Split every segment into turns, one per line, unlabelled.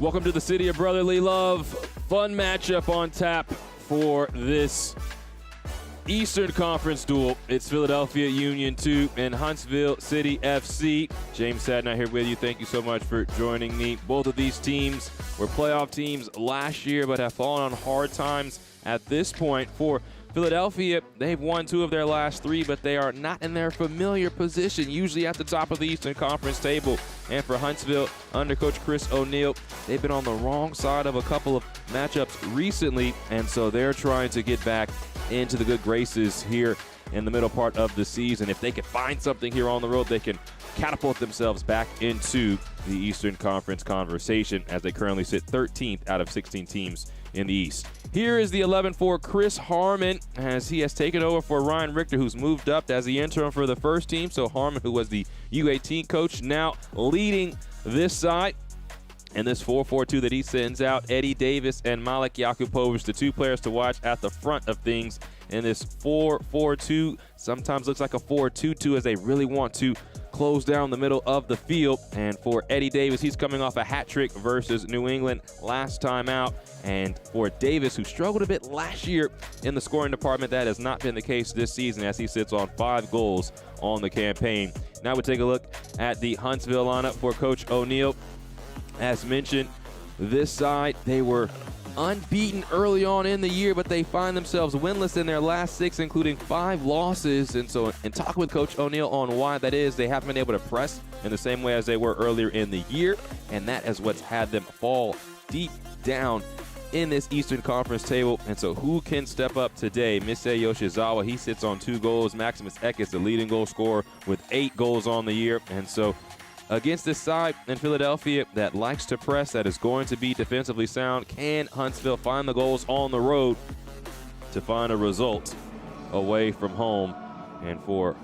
Welcome to the City of Brotherly Love. Fun matchup on tap for this Eastern Conference duel. It's Philadelphia Union 2 and Huntsville City FC. James Sadnott here with you. Thank you so much for joining me. Both of these teams were playoff teams last year but have fallen on hard times at this point. For Philadelphia, they've won 2 of their last 3, but they are not in their familiar position, usually at the top of the Eastern Conference table. And for Huntsville, under Coach Chris O'Neill, they've been on the wrong side of a couple of matchups recently, and so they're trying to get back into the good graces here in the middle part of the season. If they can find something here on the road, they can catapult themselves back into the Eastern Conference conversation, as they currently sit 13th out of 16 teams in the East. Here is the 11 for Chris Harmon, as he has taken over for Ryan Richter, who's moved up as the interim for the first team. So Harmon, who was the U18 coach, now leading this side. And this 4-4-2 that he sends out, Eddie Davis and Malik Yakupovich, the 2 players to watch at the front of things in this 4-4-2. Sometimes looks like a 4-2-2 as they really want to close down the middle of the field. And for Eddie Davis, he's coming off a hat trick versus New England last time out. And for Davis, who struggled a bit last year in the scoring department, that has not been the case this season, as he sits on 5 goals on the campaign. Now we take a look at the Huntsville lineup for Coach O'Neill. As mentioned, this side, they were unbeaten early on in the year, but they find themselves winless in their last 6, including 5 losses. And so in talking with Coach O'Neill on why that is, they haven't been able to press in the same way as they were earlier in the year, and that is what's had them fall deep down in this Eastern Conference table. And so who can step up today? Misei Yoshizawa, he sits on 2 goals. Maximus Eck is the leading goal scorer with 8 goals on the year. And so against this side in Philadelphia that likes to press, that is going to be defensively sound, can Huntsville find the goals on the road to find a result away from home? And for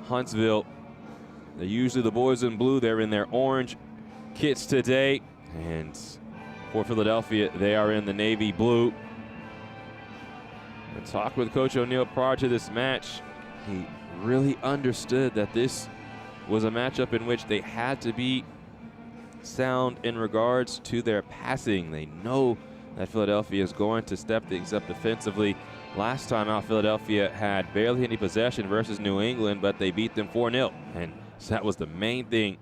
Huntsville, they're usually the boys in blue. They're in their orange kits today. And for Philadelphia, they are in the navy blue. I talked with Coach O'Neill prior to this match. He really understood that this was a matchup in which they had to be sound in regards to their passing. They know that Philadelphia is going to step things up defensively. Last time out, Philadelphia had barely any possession versus New England, but they beat them 4-0. And so that was the main thing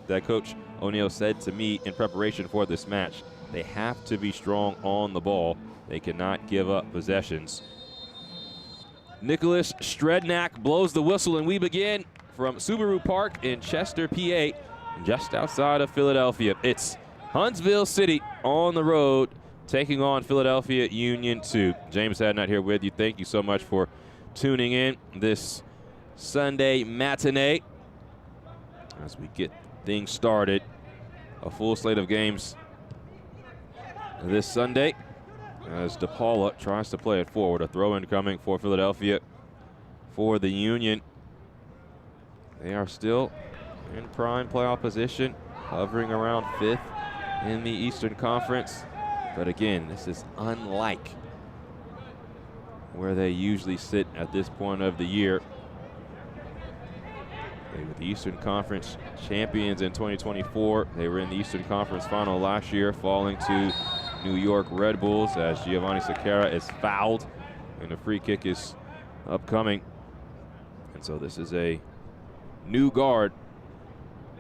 that Coach O'Neill said to me in preparation for this match. They have to be strong on the ball. They cannot give up possessions. Nicholas Strednak blows the whistle, and we begin from Subaru Park in Chester, PA, just outside of Philadelphia. It's Huntsville City on the road taking on Philadelphia Union 2. James Hadnot here with you. Thank you so much for tuning in this Sunday matinee as we get things started. A full slate of games this Sunday as DePaula tries to play it forward. A throw-in coming for Philadelphia for the Union. They are still in prime playoff position, hovering around 5th in the Eastern Conference. But again, this is unlike where they usually sit at this point of the year. They were the Eastern Conference champions in 2024. They were in the Eastern Conference final last year, falling to New York Red Bulls as Giovanni Sequeira is fouled and a free kick is upcoming. And so this is a new guard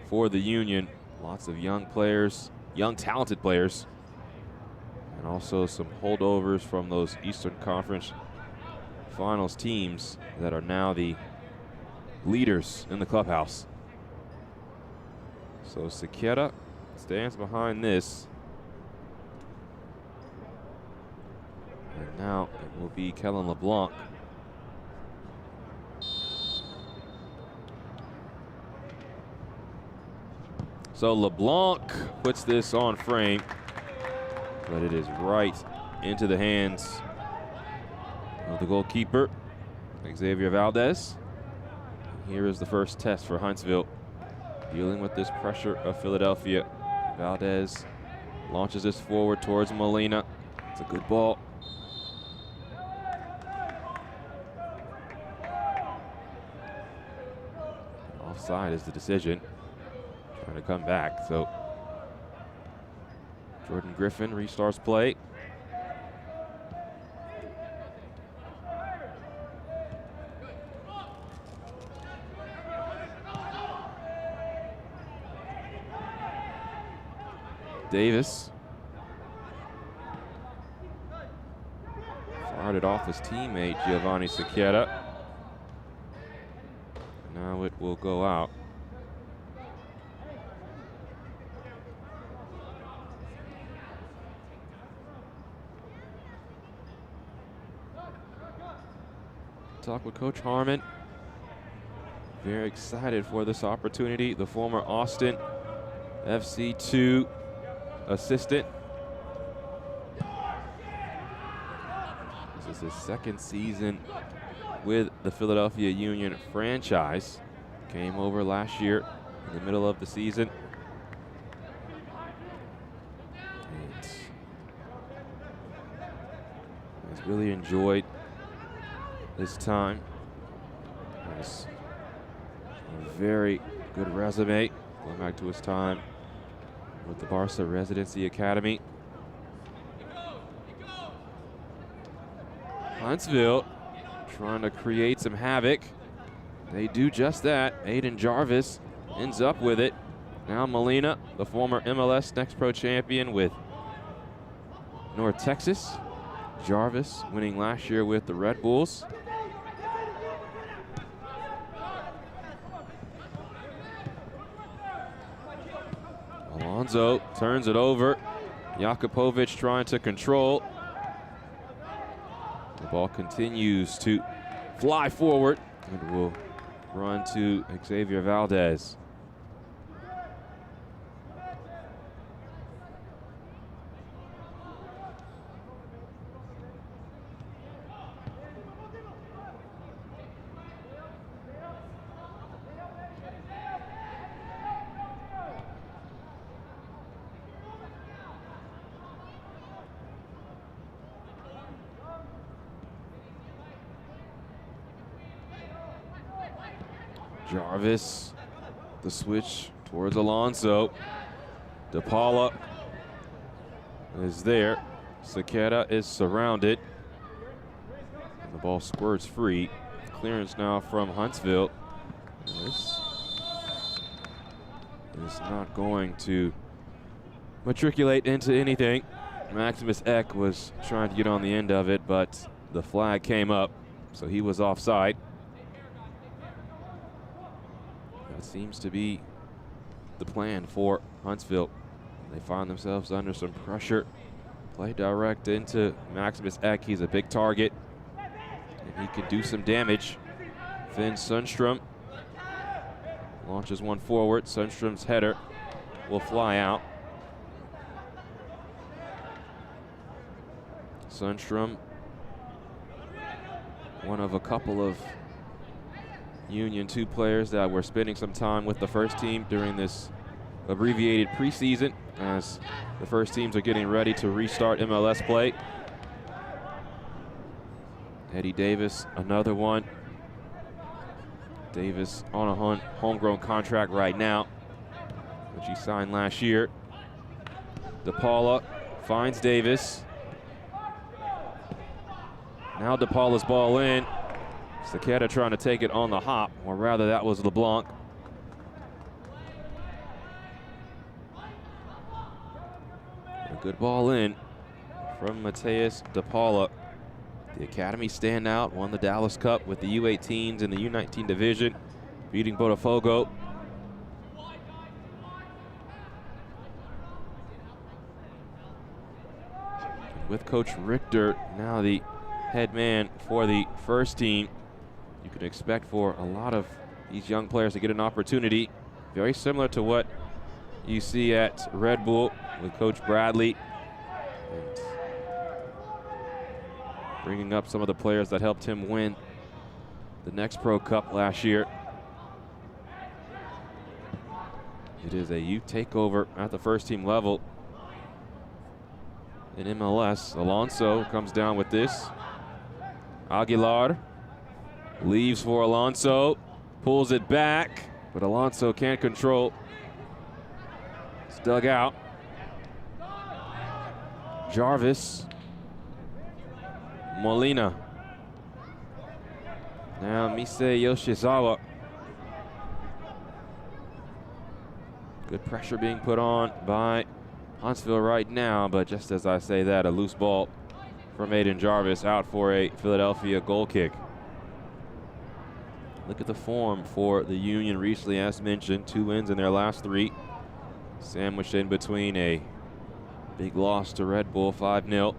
for the Union. Lots of young players, young talented players, and also some holdovers from those Eastern Conference Finals teams that are now the leaders in the clubhouse. So Sequeira stands behind this. And now it will be Kellen LeBlanc. So LeBlanc puts this on frame, but it is right into the hands of the goalkeeper, Xavier Valdez. Here is the first test for Huntsville, dealing with this pressure of Philadelphia. Valdez launches this forward towards Molina. It's a good ball. Offside is the decision. Trying to come back, so Jordan Griffin restarts play. Davis fired it off his teammate Giovanni Sequeira. Now it will go out. Talk with Coach Harmon. Very excited for this opportunity. The former Austin FC2 assistant. This is his second season with the Philadelphia Union franchise. Came over last year in the middle of the season. And has really enjoyed this time. Has a very good resume going back to his time with the Barca Residency Academy. Huntsville trying to create some havoc. They do just that. Aiden Jarvis ends up with it. Now Molina, the former MLS Next Pro champion with North Texas. Jarvis winning last year with the Red Bulls. Alonso turns it over. Jakupovic trying to control. The ball continues to fly forward and will run to Xavier Valdez. Jarvis, the switch towards Alonso. DePaula is there. Sequeira is surrounded. And the ball squirts free. Clearance now from Huntsville. This is not going to matriculate into anything. Maximus Eck was trying to get on the end of it, but the flag came up, so he was offside. That seems to be the plan for Huntsville. They find themselves under some pressure. Play direct into Maximus Eck. He's a big target, and he can do some damage. Finn Sundstrom launches one forward. Sundstrom's header will fly out. Sundstrom, one of a couple of Union 2 players that were spending some time with the first team during this abbreviated preseason as the first teams are getting ready to restart MLS play. Eddie Davis, another one. Davis on a homegrown contract right now, which he signed last year. DePaula finds Davis. Now DePaula's ball in. Sequeira trying to take it on the hop, or rather that was LeBlanc. A good ball in from Mateus DePaula. The Academy standout, won the Dallas Cup with the U18s in the U19 division, beating Botafogo. With Coach Richter, now the head man for the first team, you can expect for a lot of these young players to get an opportunity. Very similar to what you see at Red Bull with Coach Bradley. And bringing up some of the players that helped him win the Next Pro Cup last year. It is a youth takeover at the first team level in MLS. Alonso comes down with this. Aguilar leaves for Alonso, pulls it back, but Alonso can't control. It's dug out. Jarvis. Molina. Now Misei Yoshizawa. Good pressure being put on by Huntsville right now, but just as I say that, a loose ball from Aiden Jarvis out for a Philadelphia goal kick. Look at the form for the Union recently, as mentioned, 2 wins in their last 3. Sandwiched in between a big loss to Red Bull, 5-0.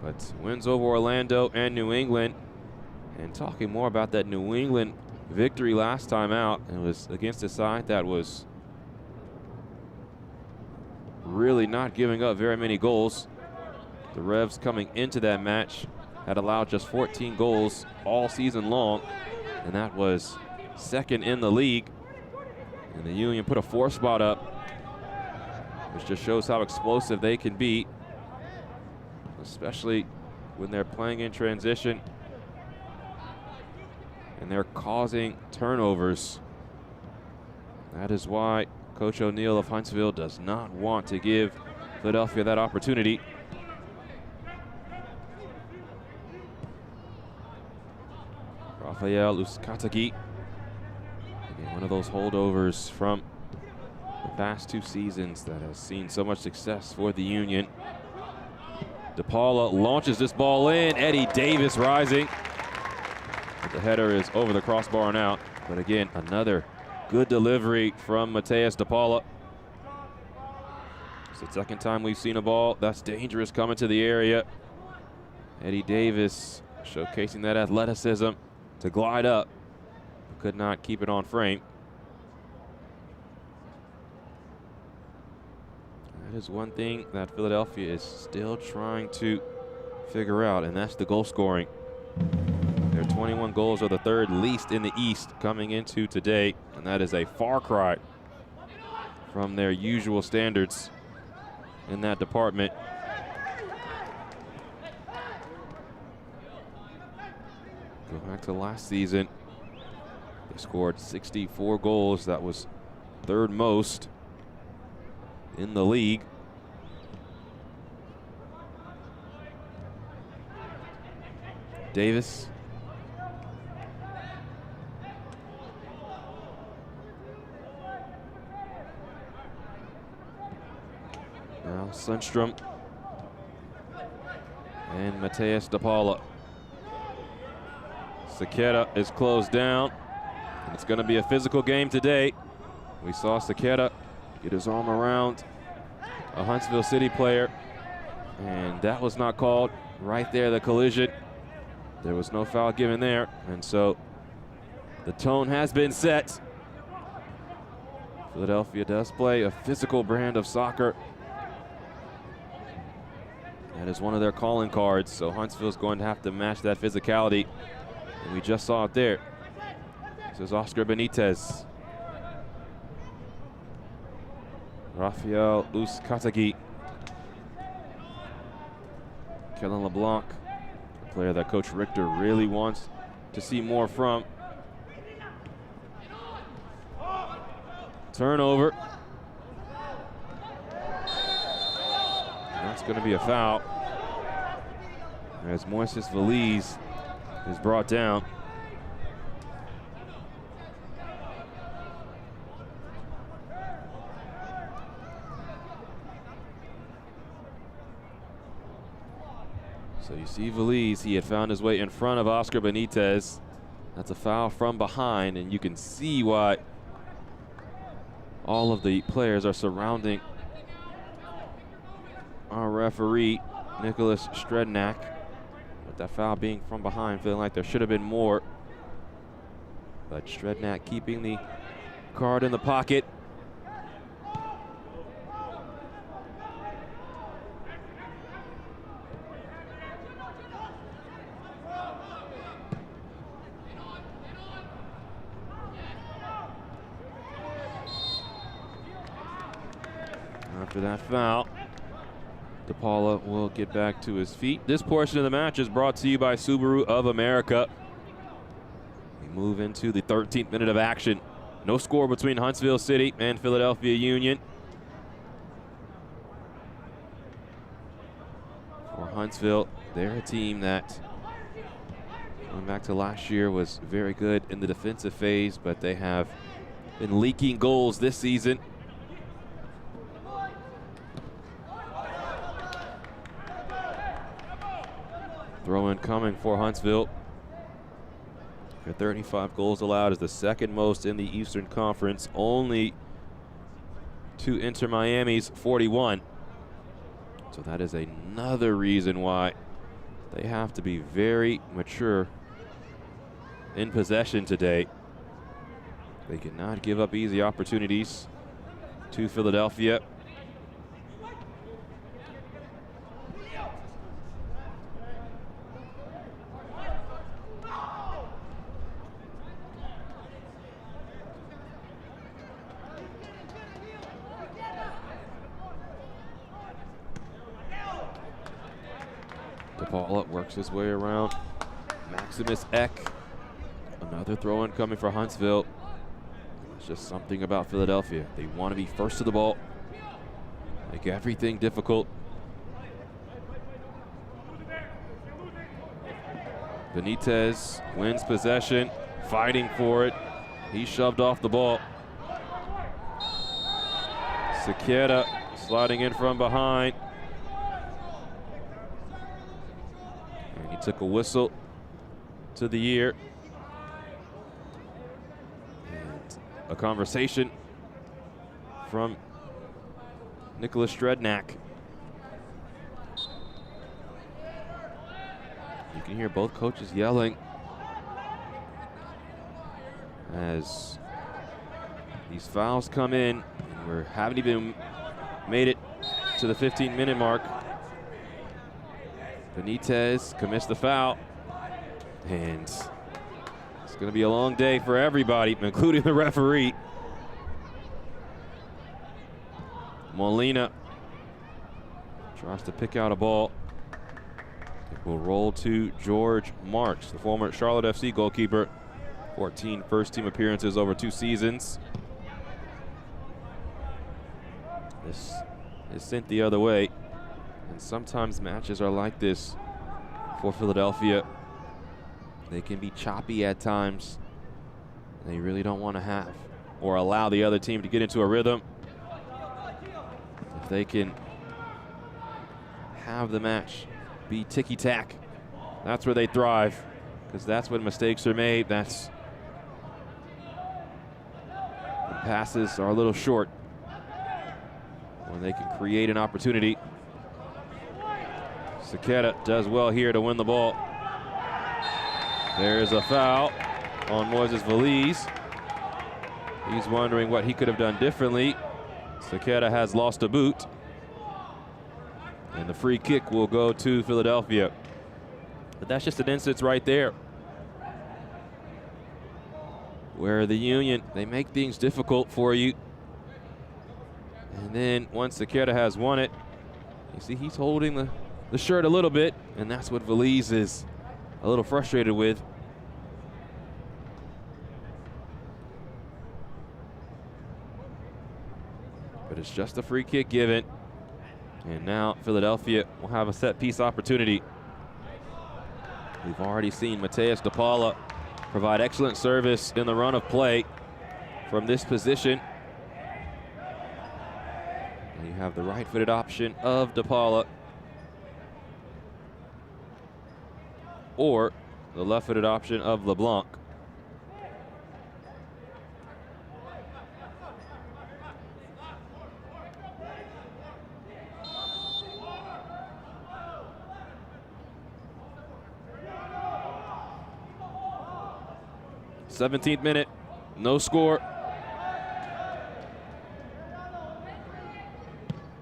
But wins over Orlando and New England. And talking more about that New England victory last time out, it was against a side that was really not giving up very many goals. The Revs coming into that match had allowed just 14 goals all season long, and that was second in the league. And the Union put a 4 spot up, which just shows how explosive they can be, especially when they're playing in transition and they're causing turnovers. That is why Coach O'Neill of Huntsville does not want to give Philadelphia that opportunity. Rafael Uskatagi, one of those holdovers from the past 2 seasons that has seen so much success for the Union. DePaula launches this ball in. Eddie Davis rising. The header is over the crossbar and out. But again, another good delivery from Mateus DePaula. It's the second time we've seen a ball that's dangerous coming to the area. Eddie Davis showcasing that athleticism to glide up. Could not keep it on frame. That is one thing that Philadelphia is still trying to figure out, and that's the goal scoring. Their 21 goals are the 3rd least in the East coming into today, and that is a far cry from their usual standards in that department. Go back to last season. They scored 64 goals. That was 3rd most in the league. Davis. Now Sundstrom and Mateus DePaula. Saketa is closed down, and it's going to be a physical game today. We saw Saketa get his arm around a Huntsville City player, and that was not called. Right there, the collision. There was no foul given there, and so the tone has been set. Philadelphia does play a physical brand of soccer. That is one of their calling cards, so Huntsville's going to have to match that physicality. And we just saw it there. This is Oscar Benitez. Rafael Uskatagi. Kellen LeBlanc, a player that Coach Richter really wants to see more from. Turnover. And that's going to be a foul, as Moises Veliz is brought down. So you see Veliz, he had found his way in front of Oscar Benitez. That's a foul from behind, and you can see why all of the players are surrounding our referee, Nicholas Strednak. With that foul being from behind, feeling like there should have been more. But Strednak keeping the card in the pocket. After that foul, DePaula will get back to his feet. This portion of the match is brought to you by Subaru of America. We move into the 13th minute of action. No score between Huntsville City and Philadelphia Union. Huntsville. They're a team that, going back to last year, was very good in the defensive phase, but they have been leaking goals this season. Throw-in coming for Huntsville. Their 35 goals allowed is the second most in the Eastern Conference, only to Inter Miami's 41. So that is another reason why they have to be very mature in possession today. They cannot give up easy opportunities to Philadelphia. DePaula works his way around. Maximus Eck. Another throw-in coming for Huntsville. It's just something about Philadelphia. They want to be first to the ball. Make everything difficult. Benitez wins possession, fighting for it. He shoved off the ball. Sequeira sliding in from behind. And he took a whistle to the ear. And a conversation from Nicholas Strednak. You can hear both coaches yelling as these fouls come in, and we haven't even made it to the 15-minute mark. Benitez commits the foul, and it's going to be a long day for everybody, including the referee. Molina tries to pick out a ball. It will roll to George Marks, the former Charlotte FC goalkeeper. 14 first-team appearances over 2 seasons. This is sent the other way. And sometimes matches are like this for Philadelphia. They can be choppy at times. They really don't want to have or allow the other team to get into a rhythm. If they can have the match be ticky-tack, that's where they thrive, because that's when mistakes are made. That's when passes are a little short, when they can create an opportunity. Sequeira does well here to win the ball. There's a foul on Moises Veliz. He's wondering what he could have done differently. Sequeira has lost a boot. And the free kick will go to Philadelphia. But that's just an instance right there where the Union, they make things difficult for you. And then once Sequeira has won it, you see he's holding the shirt a little bit, and that's what Veliz is a little frustrated with. But it's just a free kick given. And now Philadelphia will have a set-piece opportunity. We've already seen Mateus DePaula provide excellent service in the run of play from this position. And you have the right-footed option of DePaula or the left-footed option of LeBlanc. th minute, no score.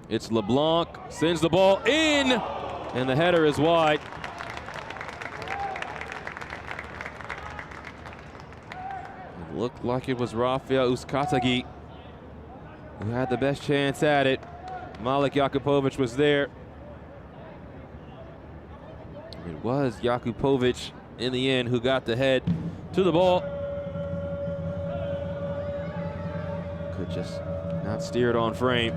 It's LeBlanc, sends the ball in, and the header is wide. It looked like it was Rafael Uzcategui who had the best chance at it. Malik Jakupovic was there. It was Jakupovic in the end who got the head to the ball. Could just not steer it on frame.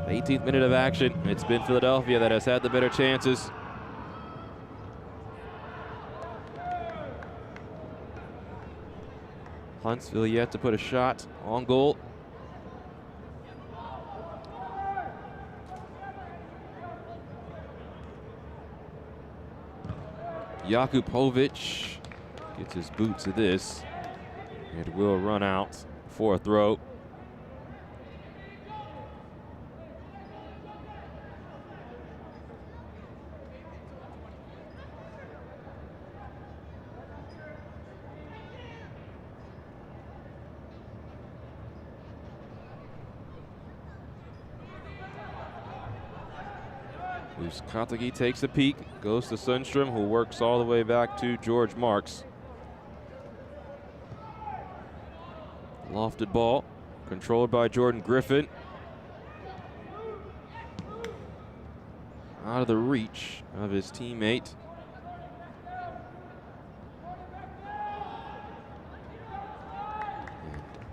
18th minute of action. It's been Philadelphia that has had the better chances. Huntsville yet to put a shot on goal. Jakupovic gets his boot to this. It will run out for a throw. Katagi takes a peek, goes to Sundstrom, who works all the way back to George Marks. Lofted ball, controlled by Jordan Griffin. Out of the reach of his teammate.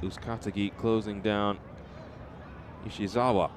And Katagi closing down Ishizawa.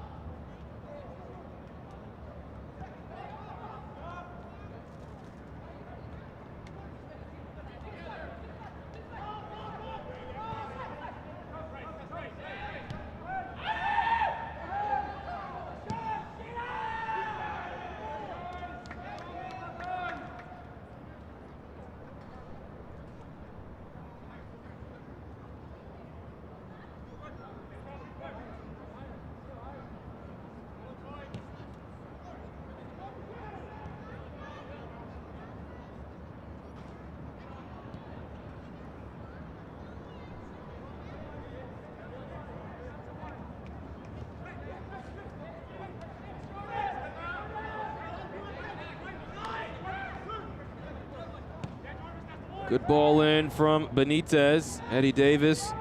Good ball in from Benitez. Eddie Davis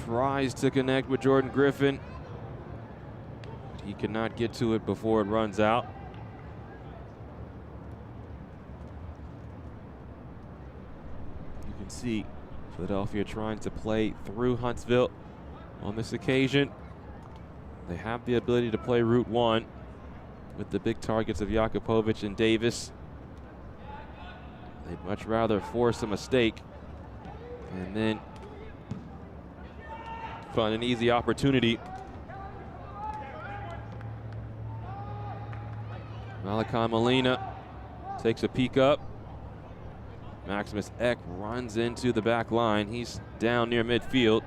tries to connect with Jordan Griffin. He cannot get to it before it runs out. You can see Philadelphia trying to play through Huntsville on this occasion. They have the ability to play Route 1 with the big targets of Jakupovic and Davis. They'd much rather force a mistake and then find an easy opportunity. Malachi Molina takes a peek up. Maximus Eck runs into the back line. He's down near midfield.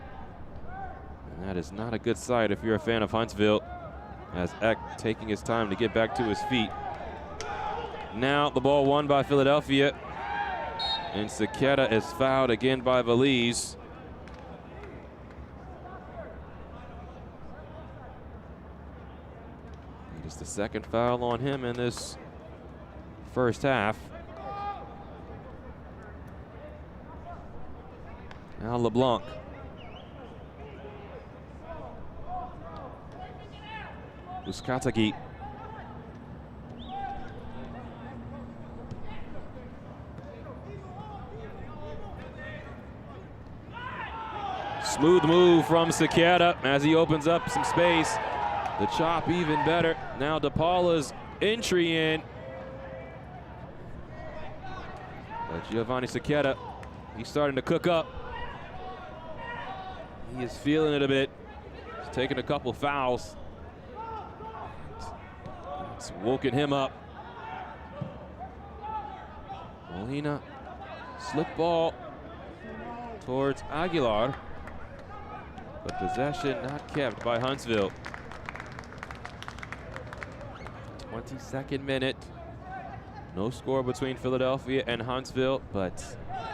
And that is not a good sight if you're a fan of Huntsville, as Eck taking his time to get back to his feet. Now the ball won by Philadelphia. And Sequeira is fouled again by Valise. It is the second foul on him in this first half. Now LeBlanc. Uskatagi. Smooth move from Sequeira as he opens up some space. The chop even better. Now DePaula's entry in. But Giovanni Sequeira, he's starting to cook up. He is feeling it a bit. He's taking a couple fouls. It's woken him up. Molina, slip ball towards Aguilar. But possession not kept by Huntsville. 22nd minute. No score between Philadelphia and Huntsville, but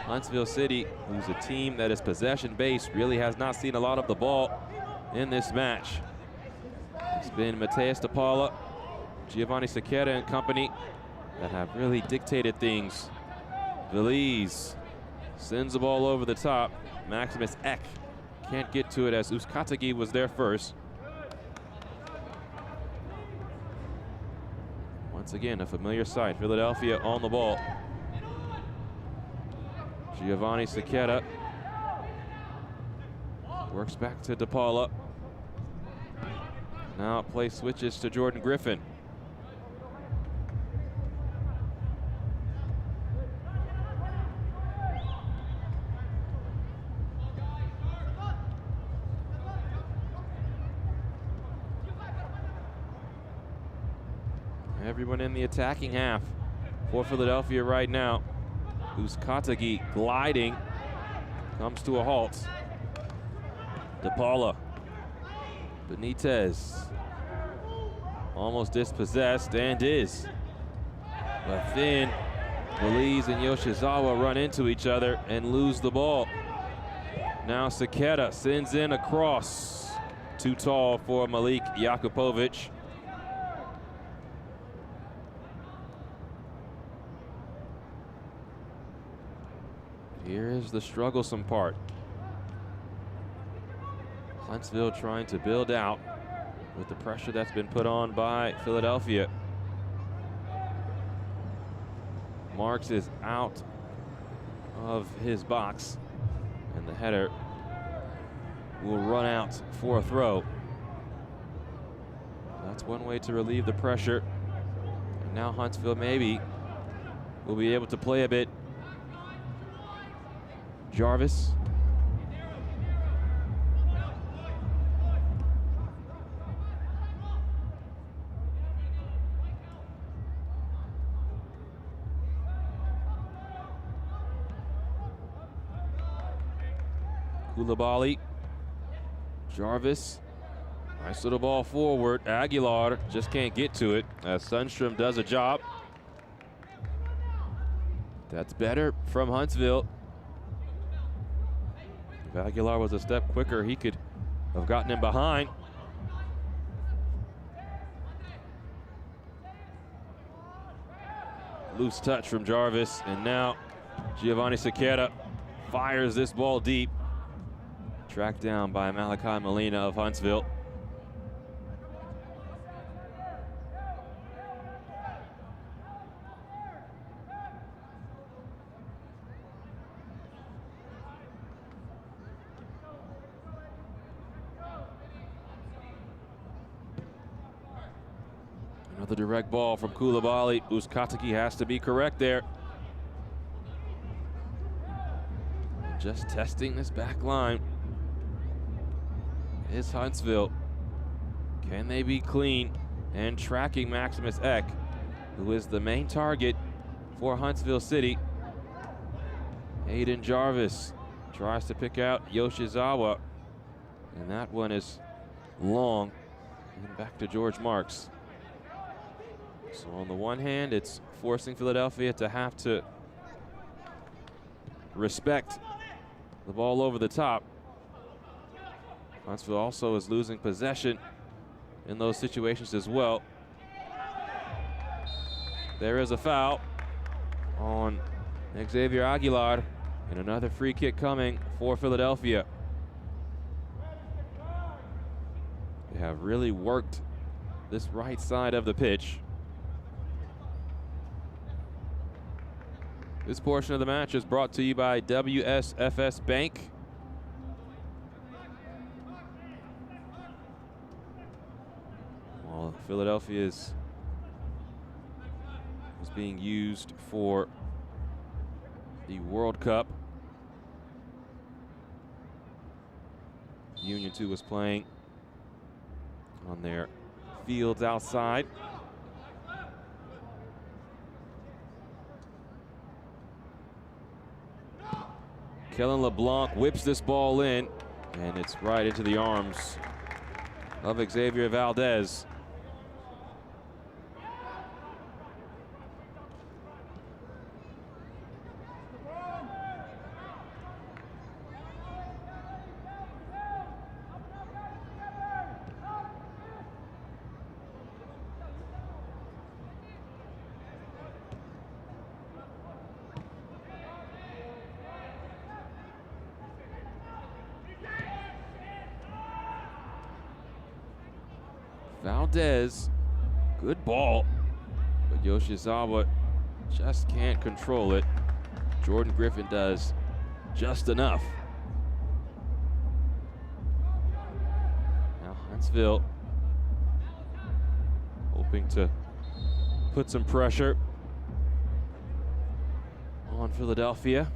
Huntsville City, who's a team that is possession-based, really has not seen a lot of the ball in this match. It's been Mateus DePaula, Giovanni Sequeira and company that have really dictated things. Valise sends the ball over the top. Maximus Eck can't get to it as Uskatagi was there first. Once again, a familiar sight. Philadelphia on the ball. Giovanni Sequeira works back to DePaula. Now play switches to Jordan Griffin. Everyone in the attacking half for Philadelphia right now. Uzcategui gliding, comes to a halt. DePaula, Benitez, almost dispossessed and is. But then Belize and Yoshizawa run into each other and lose the ball. Now Sekera sends in a cross. Too tall for Malik Jakupovic. Here is the strugglesome part. Huntsville trying to build out with the pressure that's been put on by Philadelphia. Marks is out of his box, and the header will run out for a throw. That's one way to relieve the pressure. And now Huntsville maybe will be able to play a bit. Jarvis. Koulibaly. Jarvis. Nice little ball forward. Aguilar just can't get to it as Sundstrom does a job. That's better from Huntsville. If Aguilar was a step quicker, he could have gotten him behind. Loose touch from Jarvis, and now Giovanni Sekera fires this ball deep. Tracked down by Malachi Molina of Huntsville. Another direct ball from Koulibaly. Uzcategui has to be correct there. Just testing this back line is Huntsville. Can they be clean and tracking Maximus Eck, who is the main target for Huntsville City? Hayden Jarvis tries to pick out Yoshizawa, and that one is long. And back to George Marks. So on the one hand, it's forcing Philadelphia to have to respect the ball over the top. Huntsville also is losing possession in those situations as well. There is a foul on Xavier Aguilar, and another free kick coming for Philadelphia. They have really worked this right side of the pitch. This portion of the match is brought to you by WSFS Bank. While Philadelphia is being used for the World Cup, Union 2 was playing on their fields outside. Kellen LeBlanc whips this ball in, and it's right into the arms of Xavier Valdez. Valdez, good ball, but Yoshizawa just can't control it. Jordan Griffin does just enough. Now Huntsville hoping to put some pressure on Philadelphia.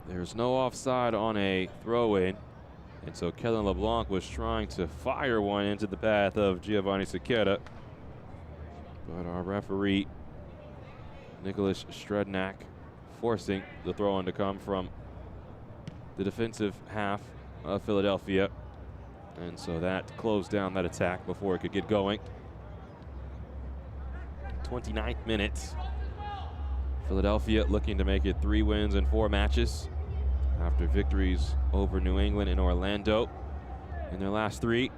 There's no offside on a throw-in, and so Kellen LeBlanc was trying to fire one into the path of Giovanni Sequeira, but our referee, Nicholas Strednak, forcing the throw-in to come from the defensive half of Philadelphia, and so that closed down that attack before it could get going. 29th minute. Philadelphia looking to make it 3 wins in 4 matches after victories over New England and Orlando in their last 3.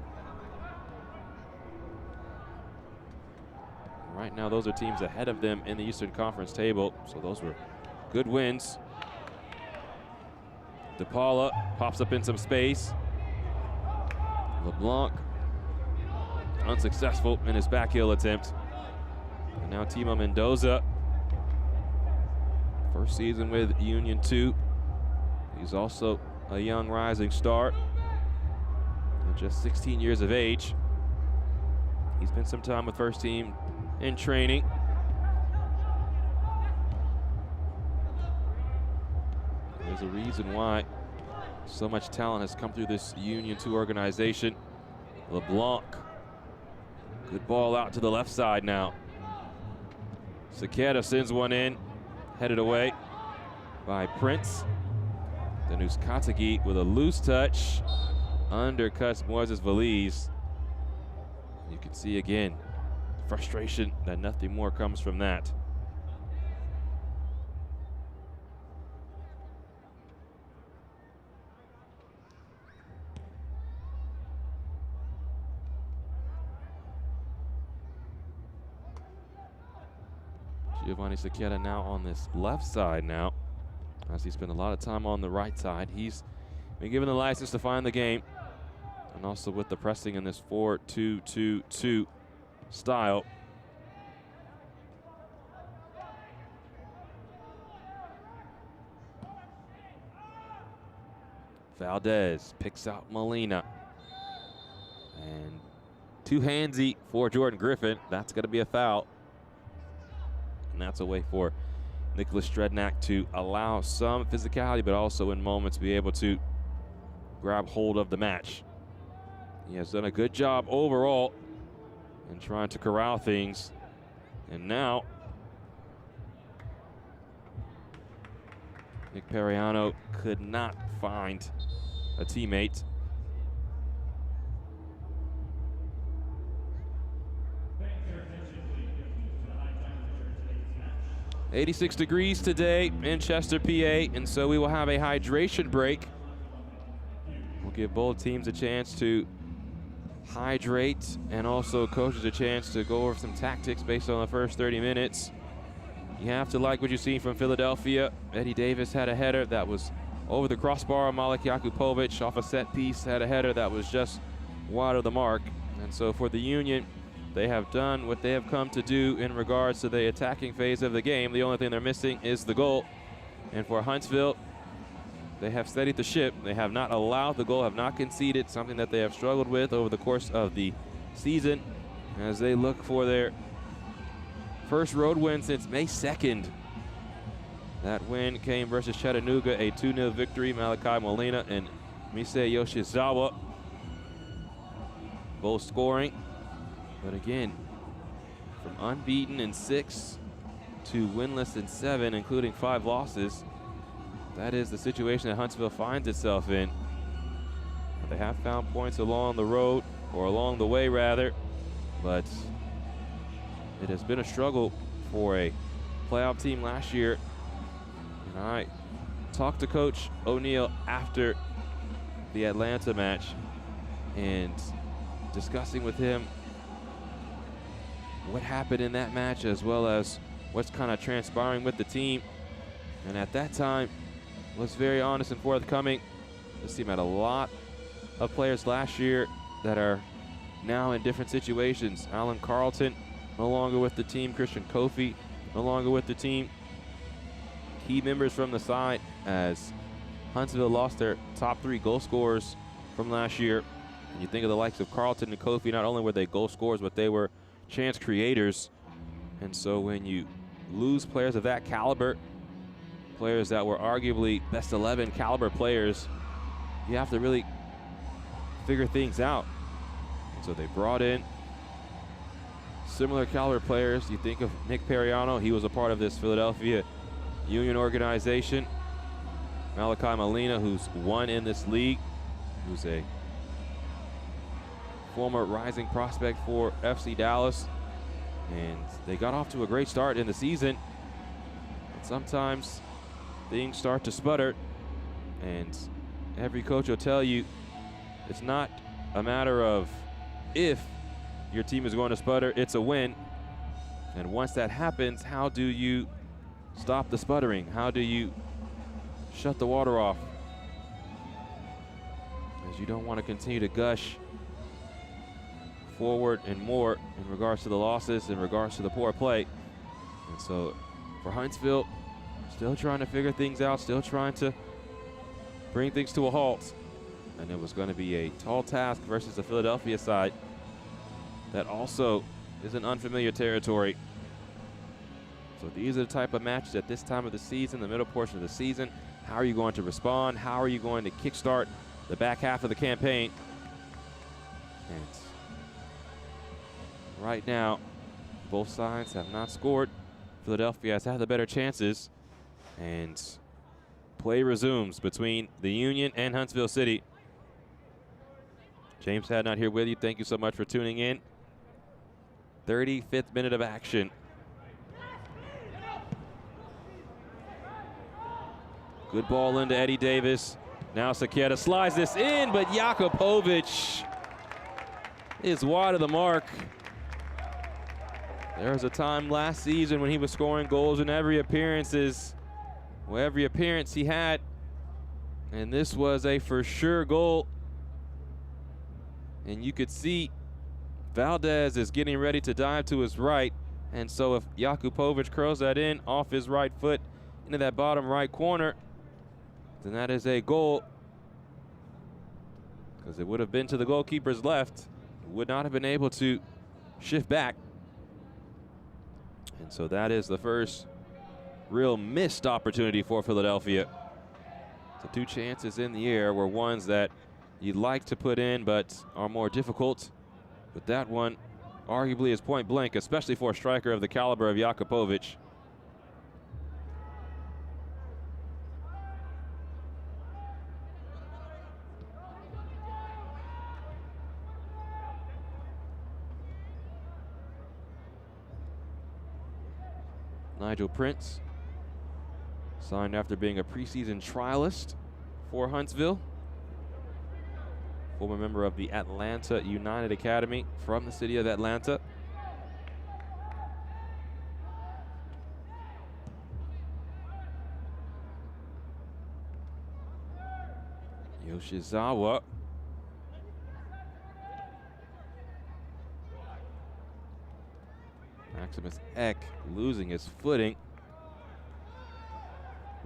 Right now, those are teams ahead of them in the Eastern Conference table, so those were good wins. DePaula pops up in some space. LeBlanc unsuccessful in his backheel attempt. And now Timo Mendoza, first season with Union 2. He's also a young rising star, just 16 years of age. He's been some time with first team in training. There's a reason why so much talent has come through this Union 2 organization. LeBlanc, good ball out to the left side now. Sequeira sends one in, headed away by Prince. Danush Katagi with a loose touch, undercuts Moises Veliz. You can see again, frustration that nothing more comes from that. Giovanni Sequeira now on this left side now, as he spent a lot of time on the right side. He's been given the license to find the game, and also with the pressing in this 4-2-2-2 style. Valdez picks out Molina, and too handsy for Jordan Griffin. That's going to be a foul, and that's a way for Nicholas Strednak to allow some physicality, but also in moments be able to grab hold of the match. He has done a good job overall in trying to corral things. And now Nick Periano could not find a teammate. 86 degrees today in Chester, PA, and so we will have a hydration break. We'll give both teams a chance to hydrate, and also coaches a chance to go over some tactics based on the first 30 minutes. You have to like what you've seen from Philadelphia. Eddie Davis had a header that was over the crossbar. Malik Jakupovic off a set piece had a header that was just wide of the mark. And so for the Union, they have done what they have come to do in regards to the attacking phase of the game. The only thing they're missing is the goal. And for Huntsville, they have steadied the ship. They have not allowed the goal, have not conceded, something that they have struggled with over the course of the season as they look for their first road win since May 2nd. That win came versus Chattanooga, a 2-0 victory. Malachi Molina and Misei Yoshizawa both scoring. But again, from unbeaten in 6 to winless in 7, including 5 losses, that is the situation that Huntsville finds itself in. They have found points along the road, or along the way rather, but it has been a struggle for a playoff team last year. And I talked to Coach O'Neal after the Atlanta match and discussing with him what happened in that match as well as what's kind of transpiring with the team. And at that time, was very honest and forthcoming. This team had a lot of players last year that are now in different situations. Alan Carlton no longer with the team. Christian Kofi no longer with the team. Key members from the side as Huntsville lost their top 3 goal scorers from last year. And you think of the likes of Carlton and Kofi, not only were they goal scorers, but they were chance creators. And so when you lose players of that caliber, players that were arguably best 11 caliber players, you have to really figure things out. And so they brought in similar caliber players. You think of Nick Periano, he was a part of this Philadelphia Union organization. Malachi Molina, who's won in this league, who's a former rising prospect for FC Dallas. And they got off to a great start in the season. But sometimes things start to sputter, and every coach will tell you it's not a matter of if your team is going to sputter, it's a win. And once that happens, how do you stop the sputtering? How do you shut the water off? As you don't want to continue to gush forward and more in regards to the losses, in regards to the poor play. And so for Huntsville, still trying to figure things out, still trying to bring things to a halt. And it was going to be a tall task versus the Philadelphia side that also is in unfamiliar territory. So these are the type of matches at this time of the season, the middle portion of the season. How are you going to respond? How are you going to kickstart the back half of the campaign? And right now, both sides have not scored. Philadelphia has had the better chances, and play resumes between the Union and Huntsville City. James Hadnot here with you. Thank you so much for tuning in. 35th minute of action. Good ball into Eddie Davis. Now Saketa slides this in, but Jakupovic is wide of the mark. There was a time last season when he was scoring goals in every appearance he had. And this was a for sure goal. And you could see Valdez is getting ready to dive to his right. And so if Jakupovic curls that in off his right foot into that bottom right corner, then that is a goal. Because it would have been to the goalkeeper's left. Would not have been able to shift back. And so that is the first real missed opportunity for Philadelphia. The 2 chances in the air were ones that you'd like to put in, but are more difficult. But that one arguably is point blank, especially for a striker of the caliber of Jakupovic. Nigel Prince, signed after being a preseason trialist for Huntsville. Former member of the Atlanta United Academy from the city of Atlanta. Yoshizawa. Maximus Eck losing his footing.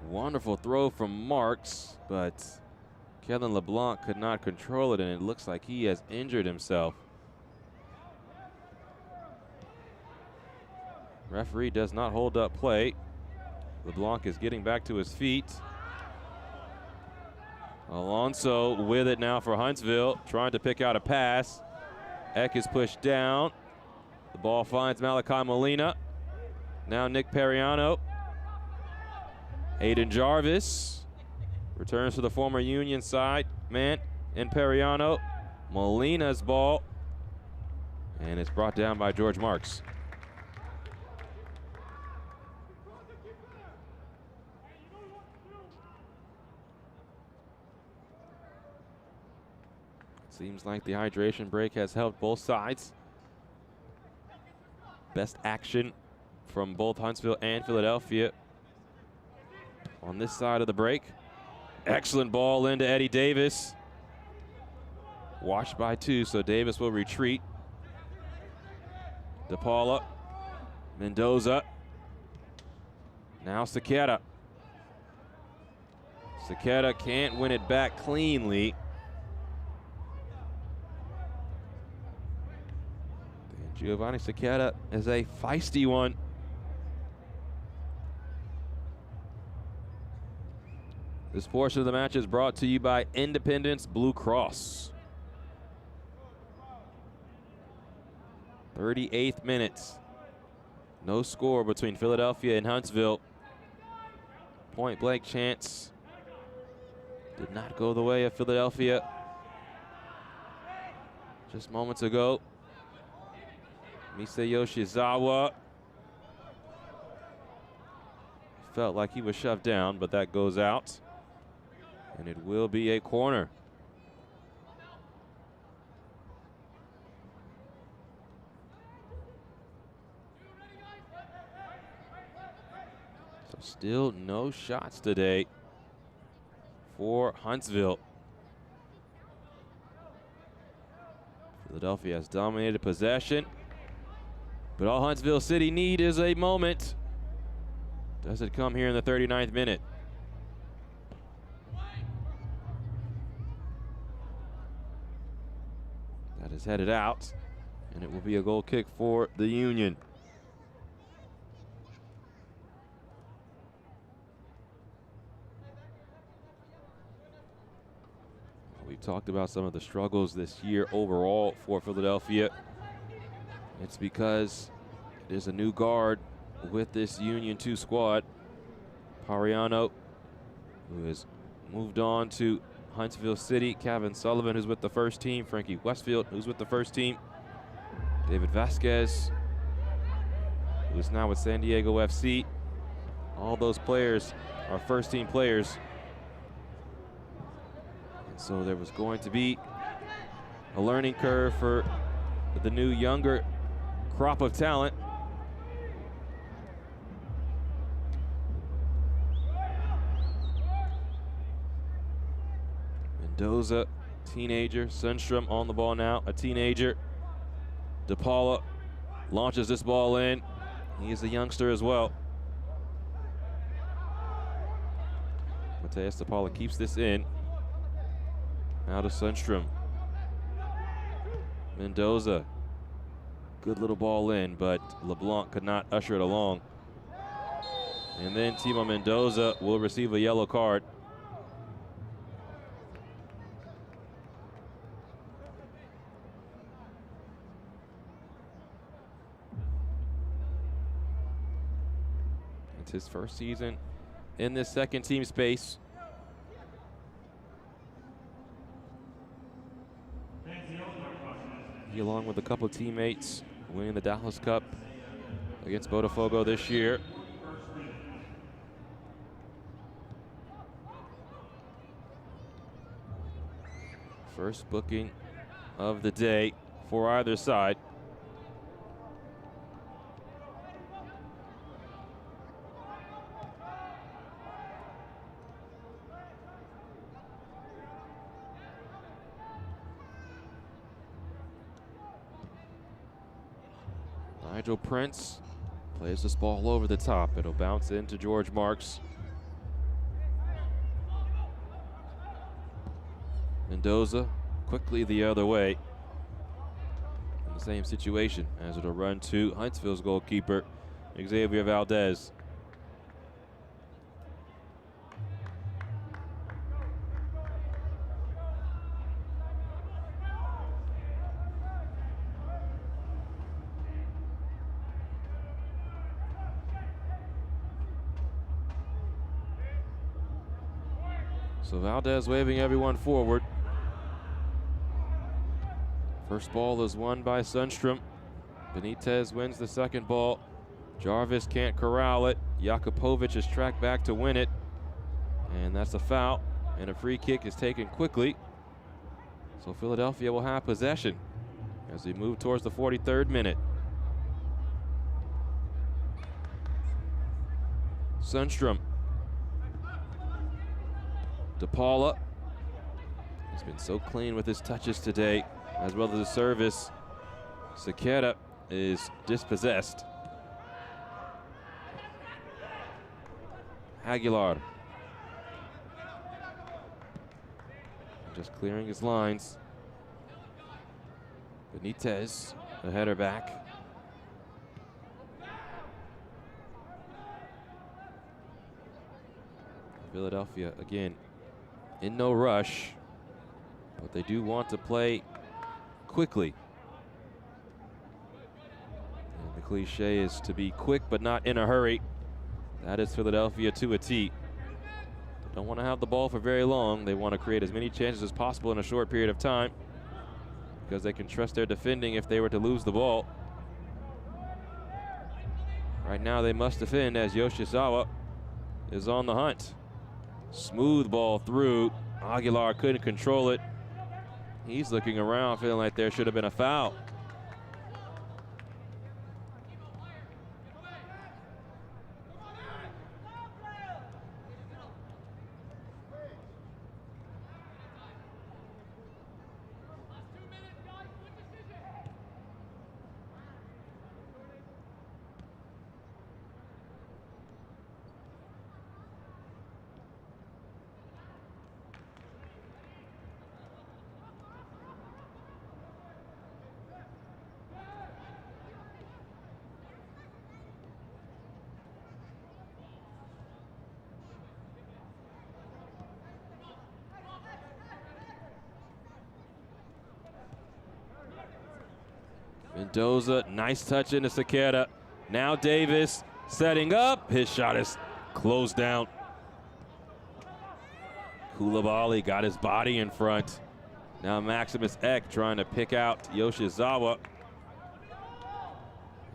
Wonderful throw from Marks, but Kellen LeBlanc could not control it, and it looks like he has injured himself. Referee does not hold up play. LeBlanc is getting back to his feet. Alonso with it now for Huntsville, trying to pick out a pass. Eck is pushed down. The ball finds Malachi Molina. Now Nick Periano. Aiden Jarvis returns to the former Union side man in Periano. Molina's ball, and it's brought down by George Marks. Seems like the hydration break has helped both sides. Best action from both Huntsville and Philadelphia on this side of the break. Excellent ball into Eddie Davis. Washed by 2, so Davis will retreat. DePaula, Mendoza. Now Saketa. Saketa can't win it back cleanly. And Giovanni Saketa is a feisty one. This portion of the match is brought to you by Independence Blue Cross. 38th minute. No score between Philadelphia and Huntsville. Point blank chance did not go the way of Philadelphia just moments ago. Misei Yoshizawa felt like he was shoved down, but that goes out. And it will be a corner. So still no shots today for Huntsville. Philadelphia has dominated possession, but all Huntsville City need is a moment. Does it come here in the 39th minute? That is headed out, and it will be a goal kick for the Union. We've talked about some of the struggles this year overall for Philadelphia. It's because there's a new guard with this Union 2 squad. Pariano, who has moved on to Huntsville City. Kevin Sullivan, who's with the first team. Frankie Westfield, who's with the first team. David Vasquez, who's now with San Diego FC. All those players are first team players. And so there was going to be a learning curve for the new younger crop of talent. Mendoza, teenager. Sundstrom on the ball now, a teenager. DePaula launches this ball in. He is a youngster as well. Mateus DePaula keeps this in. Now to Sundstrom. Mendoza. Good little ball in, but LeBlanc could not usher it along. And then Timo Mendoza will receive a yellow card. It's his first season in this second team space. He, along with a couple of teammates, winning the Dallas Cup against Botafogo this year. First booking of the day for either side. Nigel Prince plays this ball over the top. It'll bounce into George Marks. Mendoza quickly the other way. In the same situation as it'll run to Huntsville's goalkeeper, Xavier Valdez. So Valdez waving everyone forward. First ball is won by Sundstrom. Benitez wins the second ball. Jarvis can't corral it. Jakupovic is tracked back to win it. And that's a foul. And a free kick is taken quickly. So Philadelphia will have possession as we move towards the 43rd minute. Sundstrom. DePaula. He's been so clean with his touches today, as well as his service. Sequeira is dispossessed. Aguilar. Just clearing his lines. Benitez, the header back. Philadelphia, again, in no rush, but they do want to play quickly. And the cliche is to be quick but not in a hurry. That is Philadelphia to a T. They don't want to have the ball for very long. They want to create as many chances as possible in a short period of time, because they can trust their defending if they were to lose the ball. Right now they must defend as Yoshizawa is on the hunt. Smooth ball through. Aguilar couldn't control it. He's looking around, feeling like there should have been a foul. Mendoza, nice touch into Sequeira. Now Davis setting up. His shot is closed down. Koulibaly got his body in front. Now Maximus Ek trying to pick out Yoshizawa.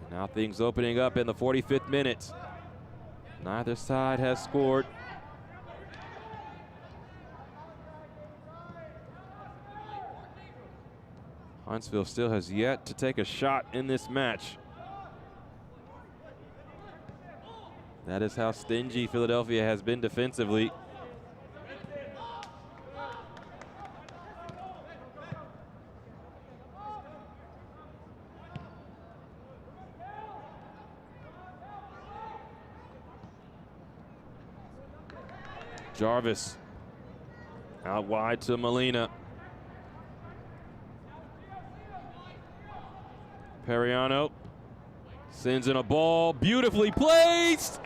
And now things opening up in the 45th minute. Neither side has scored. Huntsville still has yet to take a shot in this match. That is how stingy Philadelphia has been defensively. Jarvis out wide to Molina. Periano sends in a ball, beautifully placed,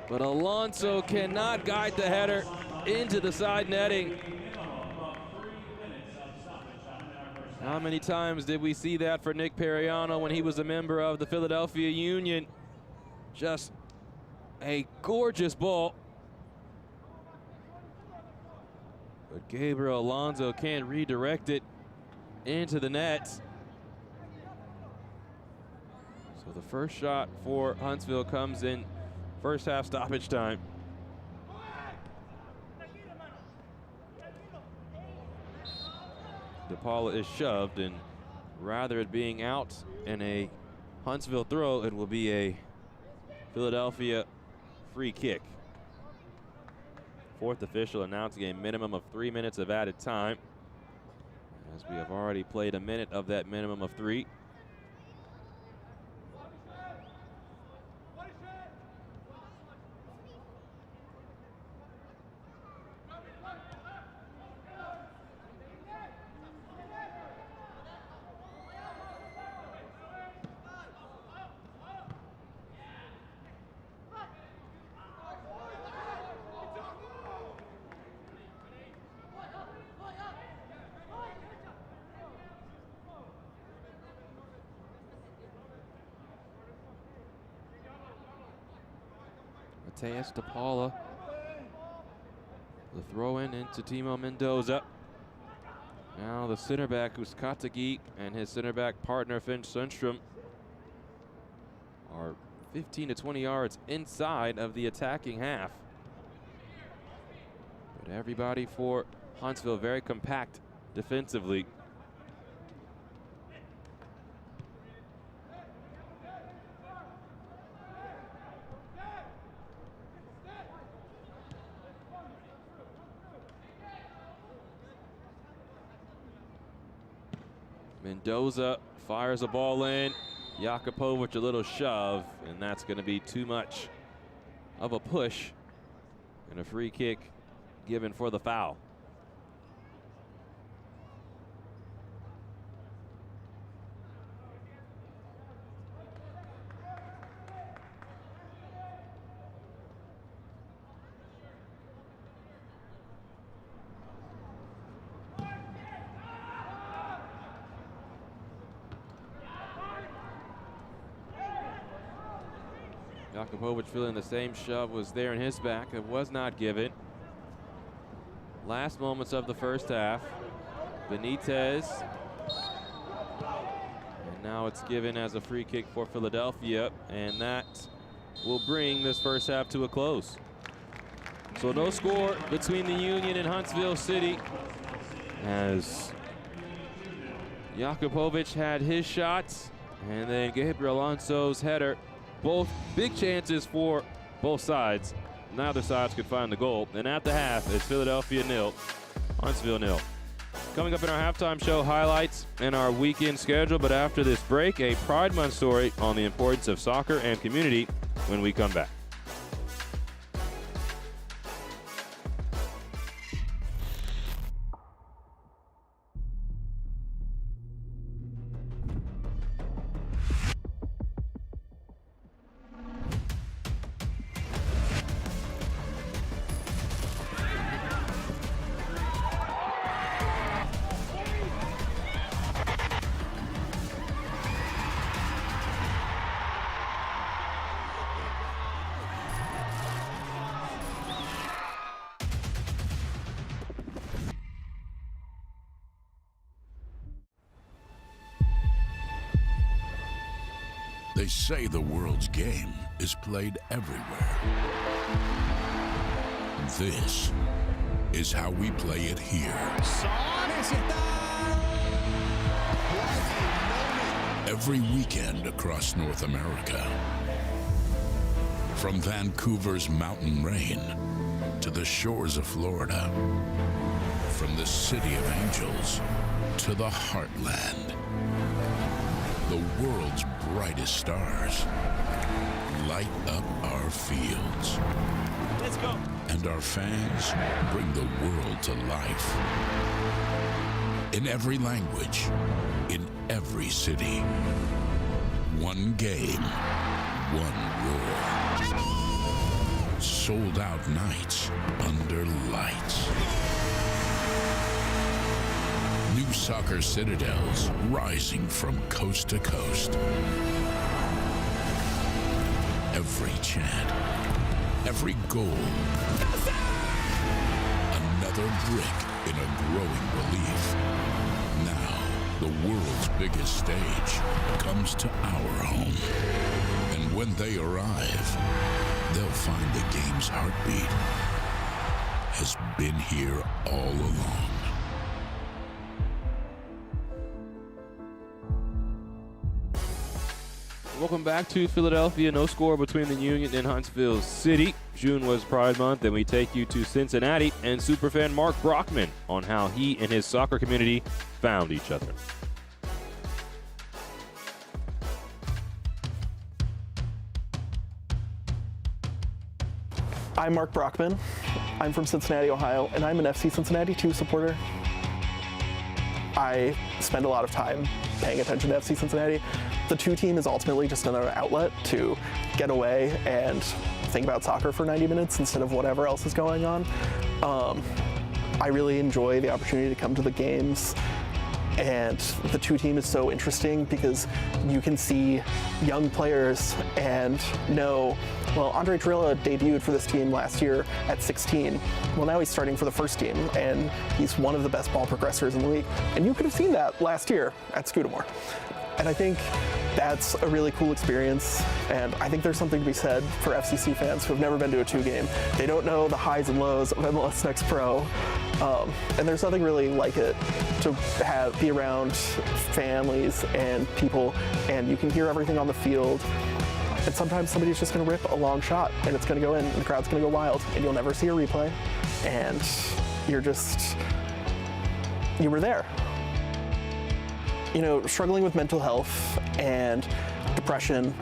but Alonso cannot guide the header into the side netting. How many times did we see that for Nick Periano when he was a member of the Philadelphia Union? Just a gorgeous ball. But Gabriel Alonso can't redirect it into the net. So the first shot for Huntsville comes in first half stoppage time. DePaula is shoved, and rather it being out and a Huntsville throw, it will be a Philadelphia free kick. Fourth official announcing a minimum of 3 minutes of added time, as we have already played a minute of that minimum of 3. Mateus DePaula. The throw in into Timo Mendoza. Now the center back, Uskatagi, and his center back partner, Finn Sundstrom, are 15 to 20 yards inside of the attacking half. But everybody for Huntsville very compact defensively. Mendoza fires a ball in. Jakupovic a little shove, and that's going to be too much of a push, and a free kick given for the foul. Jakupovic feeling the same shove was there in his back. It was not given. Last moments of the first half. Benitez. And now it's given as a free kick for Philadelphia, and that will bring this first half to a close. So no score between the Union and Huntsville City, as Jakupovic had his shots, and then Gabriel Alonso's header. Both big chances for both sides. Neither sides could find the goal. And at the half, it's Philadelphia 0, Huntsville 0. Coming up in our halftime show, highlights and our weekend schedule. But after this break, a Pride Month story on the importance of soccer and community when we come back.
They say the world's game is played everywhere. This is how we play it here. Every weekend across North America. From Vancouver's mountain rain to the shores of Florida. From the City of Angels to the Heartland. The world's brightest stars light up our fields.
Let's go.
And our fans bring the world to life. In every language, in every city. One game, one roar. Sold out nights under lights. New soccer citadels rising from coast to coast. Every chant, every goal, another brick in a growing relief. Now, the world's biggest stage comes to our home. And when they arrive, they'll find the game's heartbeat has been here all along.
Welcome back to Philadelphia. No score between the Union and Huntsville City. June was Pride Month, and we take you to Cincinnati and superfan Mark Brockman on how he and his soccer community found each other.
I'm Mark Brockman. I'm from Cincinnati, Ohio, and I'm an FC Cincinnati 2 supporter. I spend a lot of time paying attention to FC Cincinnati. The 2 team is ultimately just another outlet to get away and think about soccer for 90 minutes instead of whatever else is going on. I really enjoy the opportunity to come to the games, and the 2 team is so interesting because you can see young players and know, well, Andre Trilla debuted for this team last year at 16. Well, now he's starting for the first team, and he's one of the best ball progressors in the league. And you could have seen that last year at Scudamore. And I think that's a really cool experience, and I think there's something to be said for FCC fans who have never been to a 2 game. They don't know the highs and lows of MLS Next Pro, and there's nothing really like it to be around families and people, and you can hear everything on the field. And sometimes somebody's just going to rip a long shot, and it's going to go in, and the crowd's going to go wild, and you'll never see a replay, and you were there. struggling with mental health and depression,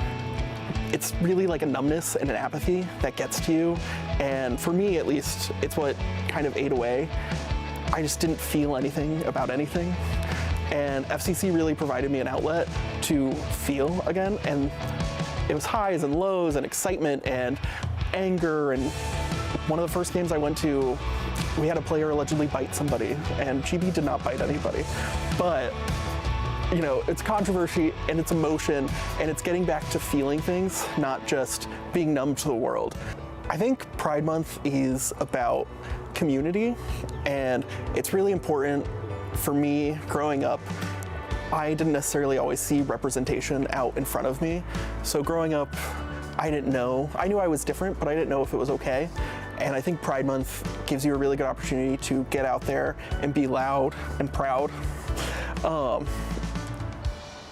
it's really like a numbness and an apathy that gets to you. And for me, at least, it's what kind of ate away. I just didn't feel anything about anything. And FCC really provided me an outlet to feel again. And it was highs and lows and excitement and anger. And one of the first games I went to, we had a player allegedly bite somebody, and GB did not bite anybody. But it's controversy and it's emotion, and it's getting back to feeling things, not just being numb to the world. I think Pride Month is about community, and it's really important for me growing up. I didn't necessarily always see representation out in front of me. So growing up, I didn't know. I knew I was different, but I didn't know if it was okay. And I think Pride Month gives you a really good opportunity to get out there and be loud and proud.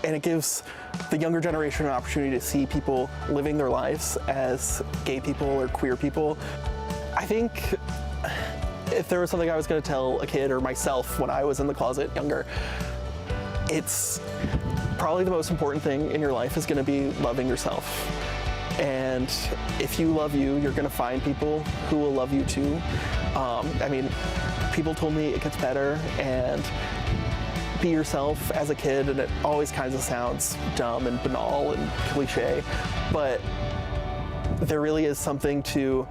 And it gives the younger generation an opportunity to see people living their lives as gay people or queer people. I think if there was something I was going to tell a kid or myself when I was in the closet younger, it's probably the most important thing in your life is going to be loving yourself. And if you love you, you're going to find people who will love you too. People told me it gets better, and be yourself as a kid, and it always kind of sounds dumb and banal and cliche, but there really is something to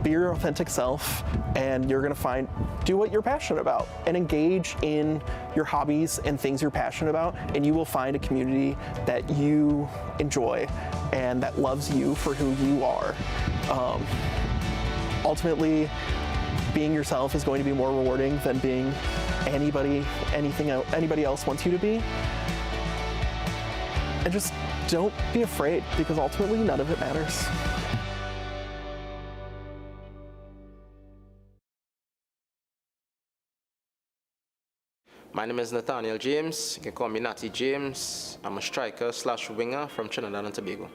be your authentic self, and you're gonna do what you're passionate about and engage in your hobbies and things you're passionate about, and you will find a community that you enjoy and that loves you for who you are. Ultimately, being yourself is going to be more rewarding than being anybody else wants you to be. And just don't be afraid, because ultimately none of it matters.
My name is Nathaniel James. You can call me Natty James. I'm a striker / winger from Trinidad and Tobago.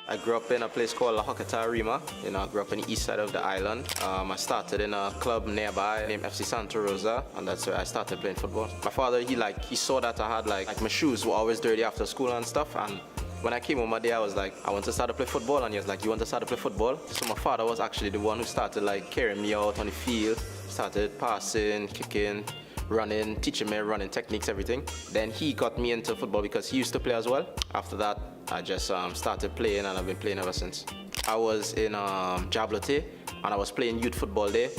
I grew up in a place called La Hokata Rima. I grew up on the east side of the island. I started in a club nearby named FC Santa Rosa, and that's where I started playing football. My father, he saw that I had like my shoes were always dirty after school and stuff, and when I came home one day, I was like, I want to start to play football, and he was like, you want to start to play football? So my father was actually the one who started like carrying me out on the field, started passing, kicking, running, teaching me running techniques, everything. Then he got me into football because he used to play as well. After that, I just started playing, and I've been playing ever since. I was in Jablote, and I was playing youth football there.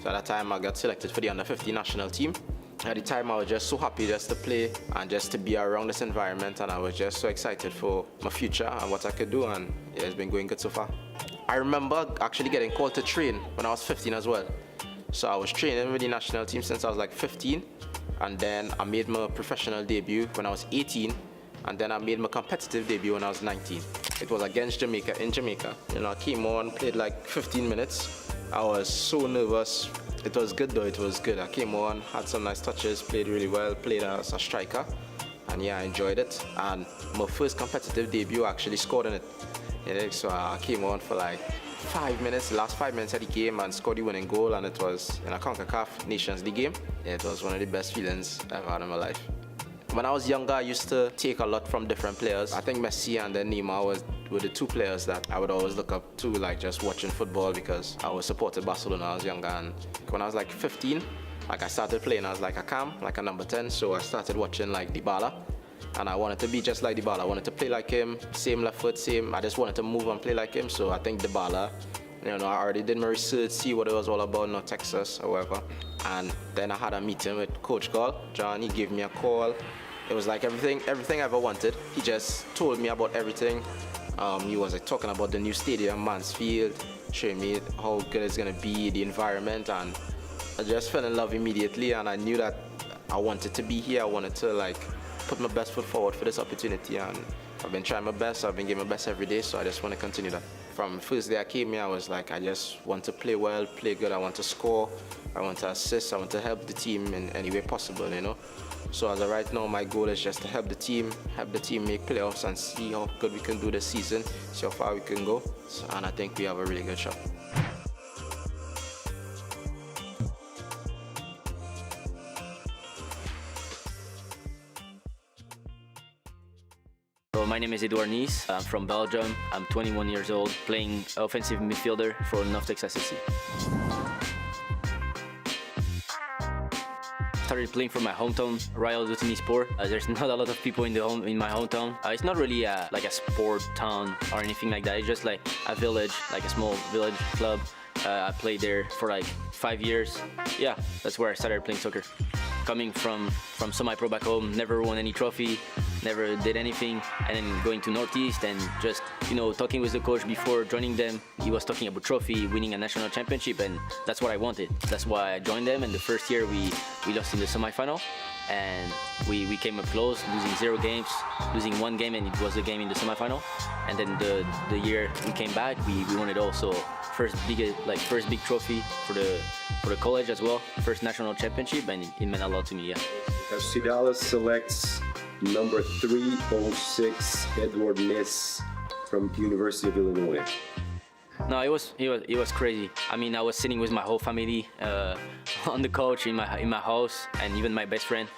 So at that time, I got selected for the under-50 national team. At the time, I was just so happy just to play and just to be around this environment, and I was just so excited for my future and what I could do, and yeah, it's been going good so far. I remember actually getting called to train when I was 15 as well. So I was training with the national team since I was like 15, and then I made my professional debut when I was 18, and then I made my competitive debut when I was 19. It was against Jamaica in Jamaica. I came on, played like 15 minutes. I was so nervous. It was good though, it was good. I came on, had some nice touches, played really well, played as a striker, and yeah, I enjoyed it. And my first competitive debut, I actually scored in it. So I came on for like 5 minutes, the last 5 minutes of the game, and scored the winning goal, and it was in a CONCACAF Nations League game. Yeah, it was one of the best feelings I've had in my life. When I was younger, I used to take a lot from different players. I think Messi and then Neymar were the two players that I would always look up to, like just watching football, because I was supported Barcelona when I was younger. And when I was like 15, I started playing as like a cam, like a number 10. So I started watching like Dybala, and I wanted to be just like Dybala. I wanted to play like him, same left foot, same. I just wanted to move and play like him. So I think Dybala, I already did my research, see what it was all about, Texas or whatever. And then I had a meeting with Coach John. He gave me a call. It was like everything I ever wanted. He just told me about everything. He was like talking about the new stadium, Mansfield, showing me how good it's gonna be, the environment, and I just fell in love immediately. And I knew that I wanted to be here. I wanted to like put my best foot forward for this opportunity, and I've been trying my best. I've been giving my best every day, so I just want to continue that. From the first day I came here, I was like, I just want to play well, play good. I want to score, I want to assist, I want to help the team in any way possible, So as of right now, my goal is just to help the team make playoffs and see how good we can do this season, see how far we can go, and I think we have a really good shot.
My name is Edouard Nice. I'm from Belgium. I'm 21 years old, playing offensive midfielder for North Texas SC. Started playing for my hometown, Royal Sport. There's not a lot of people in my hometown. It's not really like a sport town or anything like that. It's just like a village, like a small village club. I played there for like 5 years. Yeah, that's where I started playing soccer. Coming from semi-pro back home, never won any trophy, never did anything, and then going to Northeast and just, talking with the coach before joining them. He was talking about trophy, winning a national championship, and that's what I wanted. That's why I joined them, and the first year we lost in the semi-final, and we came up close, losing 0 games, losing 1 game, and it was the game in the semi-final. And then the year we came back, we won it all. So first big trophy for the college as well, first national championship, and it meant a lot to me. Yeah.
FC Dallas selects number 306 Edouard Nice from University of Illinois.
No, it was crazy. I mean, I was sitting with my whole family on the couch in my house, and even my best friend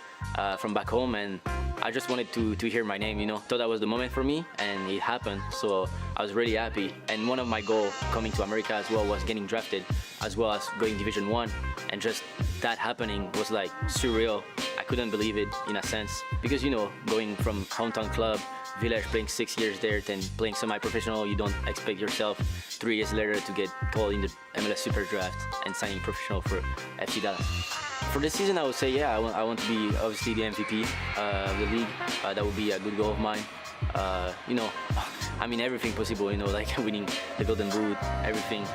from back home, and I just wanted to hear my name, Thought that was the moment for me, and it happened. So I was really happy. And one of my goals coming to America as well was getting drafted, as well as going Division 1. And just that happening was like surreal. I couldn't believe it in a sense, because going from hometown club, village, playing 6 years there, then playing semi-professional, you don't expect yourself 3 years later to get called in the MLS Super Draft and signing professional for FC Dallas. For this season, I would say, yeah, I want to be obviously the MVP of the league. That would be a good goal of mine. I mean, everything possible, like winning the Golden Boot, everything.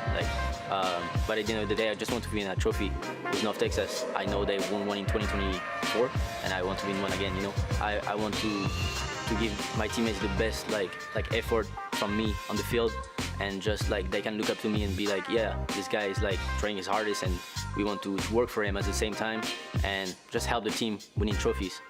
But at the end of the day, I just want to win a trophy with North Texas. I know they won one in 2024, and I want to win one again. I want to give my teammates the best like effort from me on the field, and just like they can look up to me and be like, yeah, this guy is like trying his hardest, and we want to work for him at the same time and just help the team winning trophies.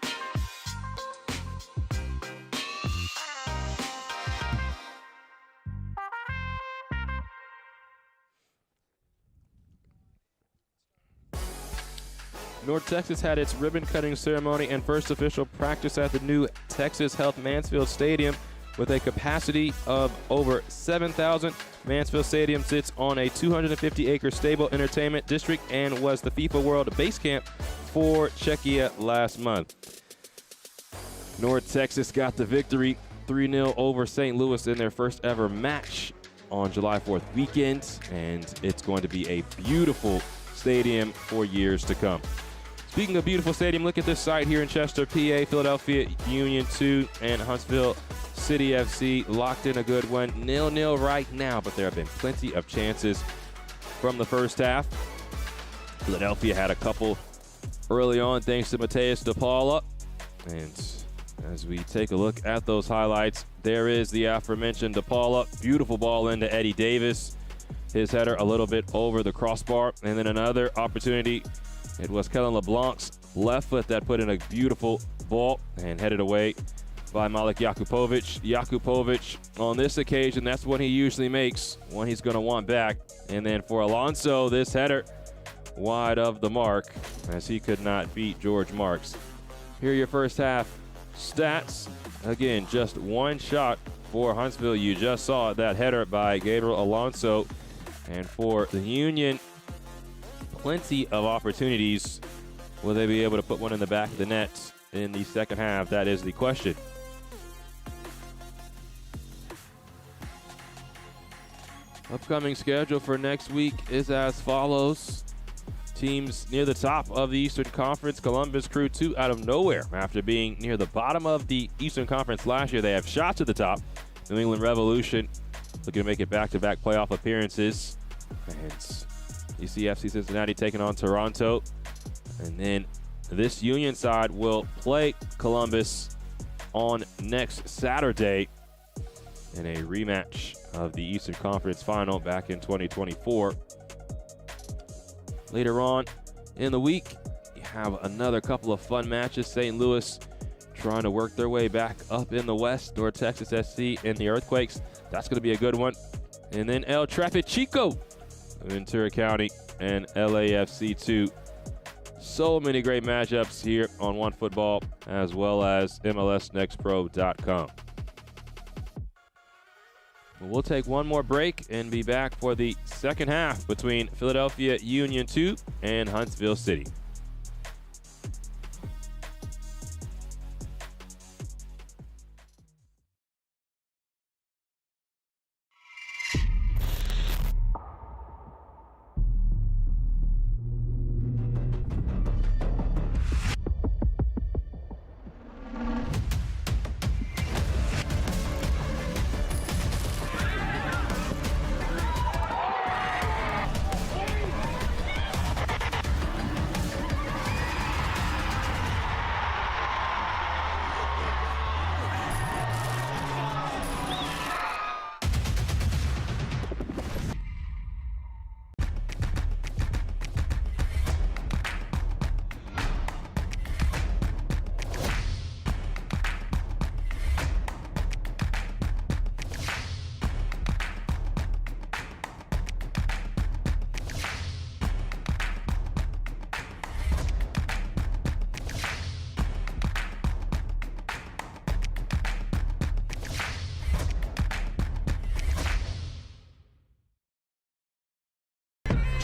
North Texas had its ribbon-cutting ceremony and first official practice at the new Texas Health Mansfield Stadium with a capacity of over 7,000. Mansfield Stadium sits on a 250-acre stable entertainment district and was the FIFA World Base Camp for Czechia last month. North Texas got the victory 3-0 over St. Louis in their first ever match on July 4th weekend, and it's going to be a beautiful stadium for years to come. Speaking of beautiful stadium, look at this site here in Chester, PA. Philadelphia Union 2 and Huntsville City FC locked in a good one. 0-0 right now, but there have been plenty of chances from the first half. Philadelphia had a couple early on thanks to Mateus DePaula. And as we take a look at those highlights, there is the aforementioned DePaula. Beautiful ball into Eddie Davis. His header a little bit over the crossbar. And then another opportunity. It was Kellen LeBlanc's left foot that put in a beautiful ball and headed away by Malik Jakupovic. Jakupovic, on this occasion, that's what he usually makes, one he's going to want back. And then for Alonso, this header wide of the mark, as he could not beat George Marks. Here are your first half stats. Again, just one shot for Huntsville. You just saw that header by Gabriel Alonso. And for the Union, plenty of opportunities. Will they be able to put one in the back of the net in the second half? That is the question. Upcoming schedule for next week is as follows. Teams near the top of the Eastern Conference. Columbus Crew 2 out of nowhere. After being near the bottom of the Eastern Conference last year, they have shot to the top. New England Revolution looking to make it back-to-back playoff appearances. And ECFC Cincinnati taking on Toronto. And then this Union side will play Columbus on next Saturday in a rematch of the Eastern Conference Final back in 2024. Later on in the week, you have another couple of fun matches. St. Louis trying to work their way back up in the West. North Texas SC and the Earthquakes. That's going to be a good one. And then El Trafichico, Ventura County, and LAFC 2. So many great matchups here on OneFootball, as well as MLSNextPro.com. We'll take one more break and be back for the second half between Philadelphia Union 2 and Huntsville City.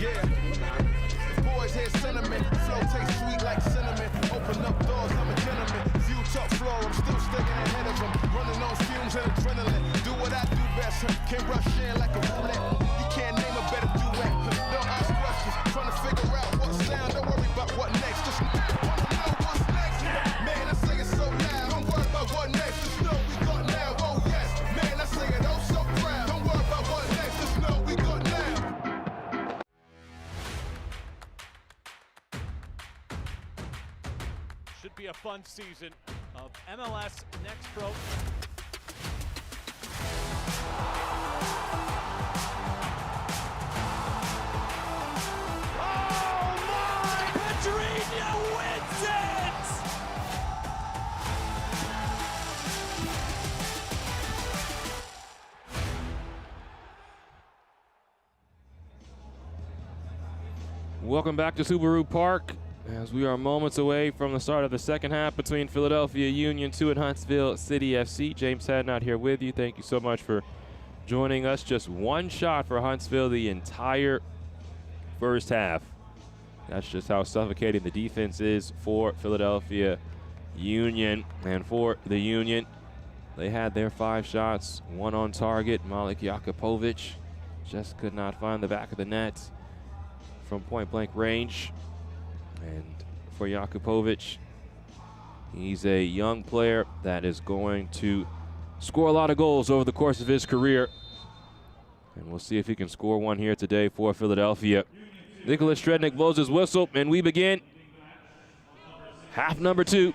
Yeah. Boys hear sentiment. Flow tastes sweet like cinnamon. Open up doors, I'm a gentleman. View top floor, I'm still staying ahead of them. Running on fumes and adrenaline. Do what I do best. Can't rush in like a roulette. You can't name a better duet. Don't ask questions. Trying to figure out what sound. Don't worry about what next. Just wanna know what's next. Man, I say it so loud. Don't worry about what next. Just know we got now. Oh yes. Man, I say it oh so proud. Don't worry about what next. Just know we got now.
Should be a fun season of MLS Next Pro. Oh my! Pedrinho wins it!
Welcome back to Subaru Park, as we are moments away from the start of the second half between Philadelphia Union 2 and Huntsville City FC. James Hadnot here with you. Thank you so much for joining us. Just one shot for Huntsville the entire first half. That's just how suffocating the defense is for Philadelphia Union. And for the Union, they had their 5 shots, 1 on target. Malik Jakupovic just could not find the back of the net from point-blank range. And for Jakupovic, he's a young player that is going to score a lot of goals over the course of his career. And we'll see if he can score one here today for Philadelphia. Nicholas Strednick blows his whistle, and we begin half number 2.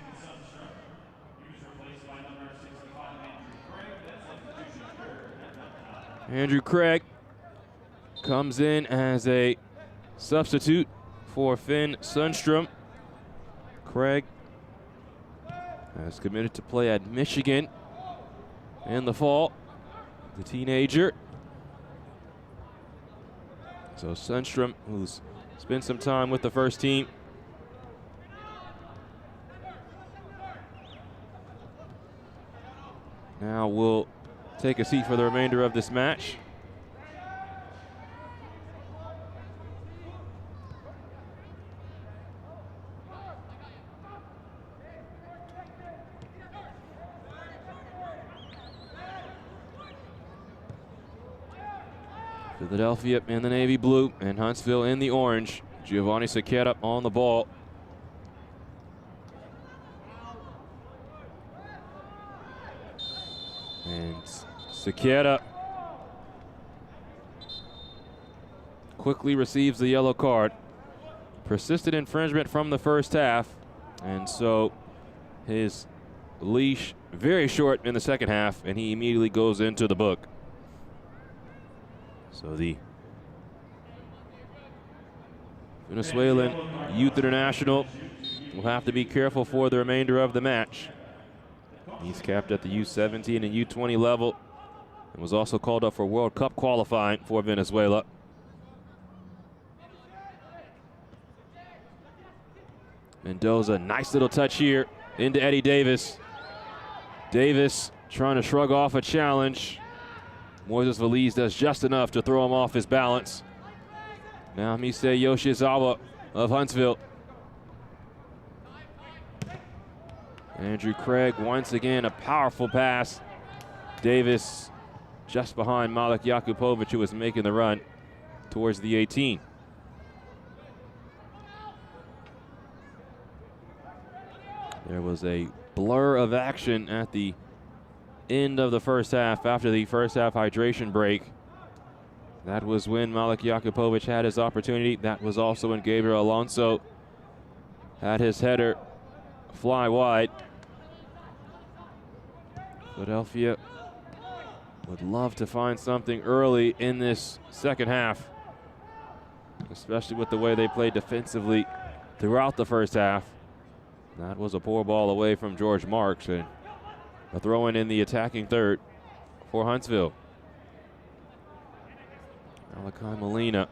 Andrew Craig comes in as a substitute for Finn Sundstrom. Craig has committed to play at Michigan in the fall, the teenager. So Sundstrom, who's spent some time with the first team, now will take a seat for the remainder of this match. Philadelphia in the navy blue and Huntsville in the orange. Giovanni Sacchetta on the ball. And Sacchetta quickly receives the yellow card. Persistent infringement from the first half, and so his leash very short in the second half, and he immediately goes into the book. So the Venezuelan Youth International will have to be careful for the remainder of the match. He's capped at the U17 and U20 level and was also called up for World Cup qualifying for Venezuela. Mendoza, nice little touch here into Eddie Davis. Davis trying to shrug off a challenge. Moises Veliz does just enough to throw him off his balance. Now Misei Yoshizawa of Huntsville. Andrew Craig, once again, a powerful pass. Davis just behind Malik Jakupovic, who was making the run towards the 18. There was a blur of action at the end of the first half after the first half hydration break. That was when Malik Jakupovic had his opportunity. That was also when Gabriel Alonso had his header fly wide. Philadelphia would love to find something early in this second half, especially with the way they played defensively throughout the first half. That was a poor ball away from George Marks, and a throw-in in the attacking third for Huntsville. Malachi Molina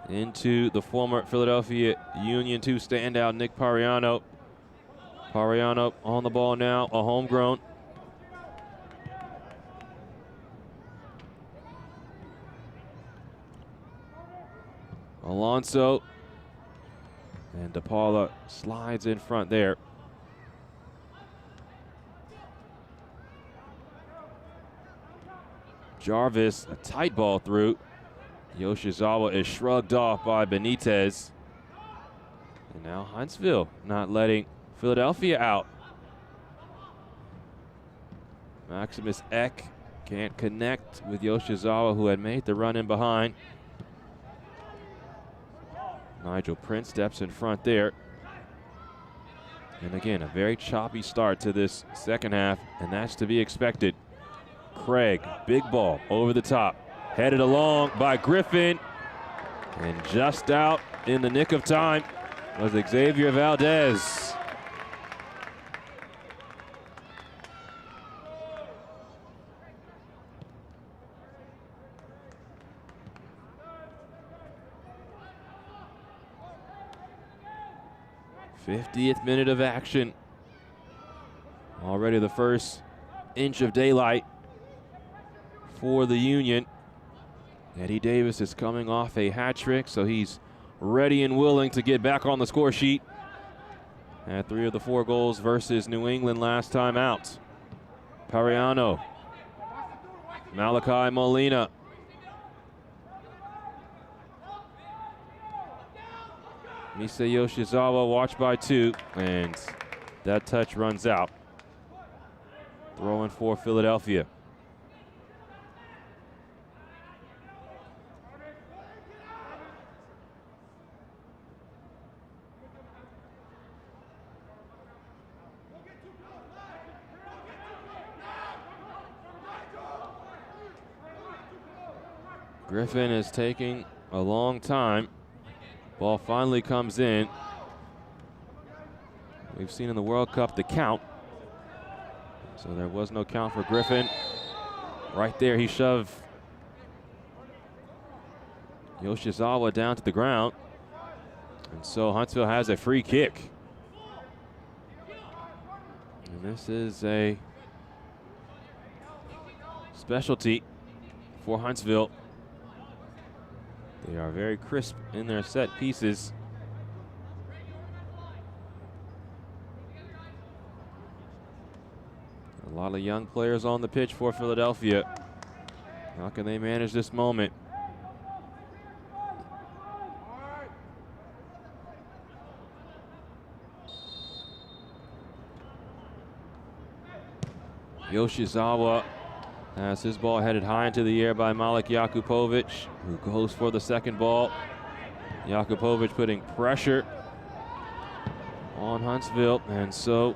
into the former Philadelphia Union 2 standout Nick Pariano. Pariano on the ball now, a homegrown. Alonso, and DePaula slides in front there. Jarvis, a tight ball through. Yoshizawa is shrugged off by Benitez. And now Huntsville not letting Philadelphia out. Maximus Eck can't connect with Yoshizawa, who had made the run in behind. Nigel Prince steps in front there. And again, a very choppy start to this second half, and that's to be expected. Craig, big ball over the top, headed along by Griffin, and just out in the nick of time was Xavier Valdez. '50th minute of action. Already the first inch of daylight for the Union. Eddie Davis is coming off a hat trick, so he's ready and willing to get back on the score sheet. Had 3 of the 4 goals versus New England last time out. Pariano, Malachi Molina. Misei Yoshizawa watched by 2, and that touch runs out. Throwing for Philadelphia. Griffin is taking a long time. Ball finally comes in. We've seen in the World Cup the count. So there was no count for Griffin. Right there, he shoved Yoshizawa down to the ground. And so Huntsville has a free kick. And this is a specialty for Huntsville. They are very crisp in their set pieces. A lot of young players on the pitch for Philadelphia. How can they manage this moment? Yoshizawa has his ball headed high into the air by Malik Jakupovic, who goes for the second ball. Jakupovic putting pressure on Huntsville, and so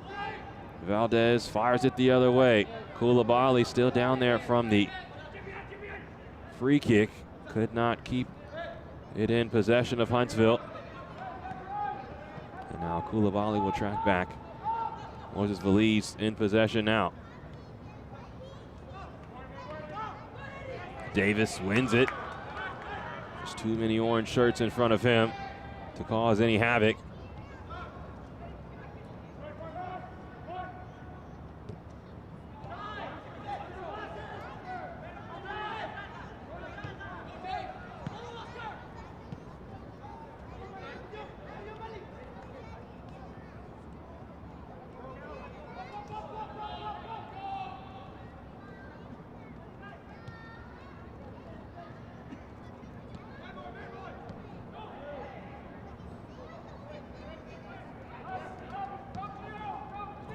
Valdez fires it the other way. Koulibaly still down there from the free kick. Could not keep it in possession of Huntsville. And now Koulibaly will track back. Moises Veliz in possession now. Davis wins it. There's too many orange shirts in front of him to cause any havoc.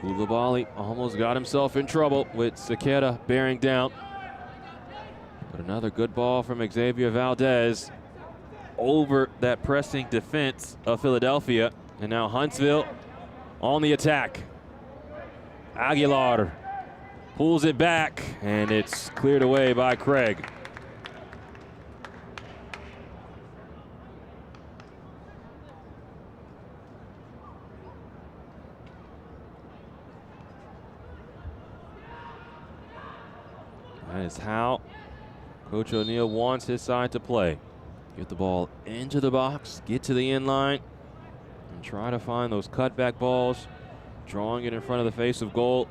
Koulibaly almost got himself in trouble with Sequeira bearing down. But another good ball from Xavier Valdez over that pressing defense of Philadelphia. And now Huntsville on the attack. Aguilar pulls it back, and it's cleared away by Craig. That is how Coach O'Neill wants his side to play. Get the ball into the box, get to the end line, and try to find those cutback balls, drawing it in front of the face of goal.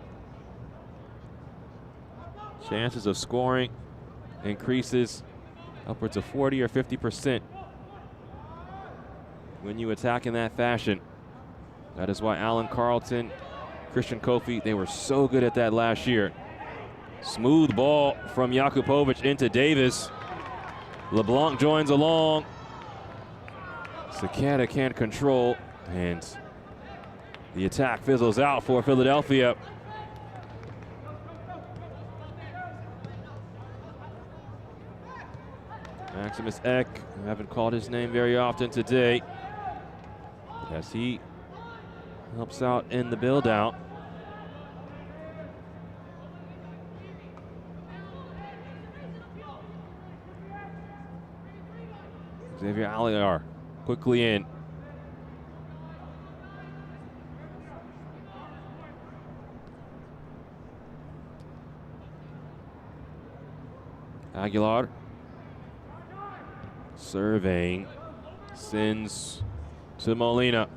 Chances of scoring increases upwards of 40 or 50% when you attack in that fashion. That is why Alan Carlton, Christian Kofi, they were so good at that last year. Smooth ball from Jakupovic into Davis. LeBlanc joins along. Sequeira can't control, and the attack fizzles out for Philadelphia. Maximus Eck, I haven't called his name very often today, as he helps out in the build-out. Xavier Aguilar quickly in. Aguilar surveying, sends to Molina.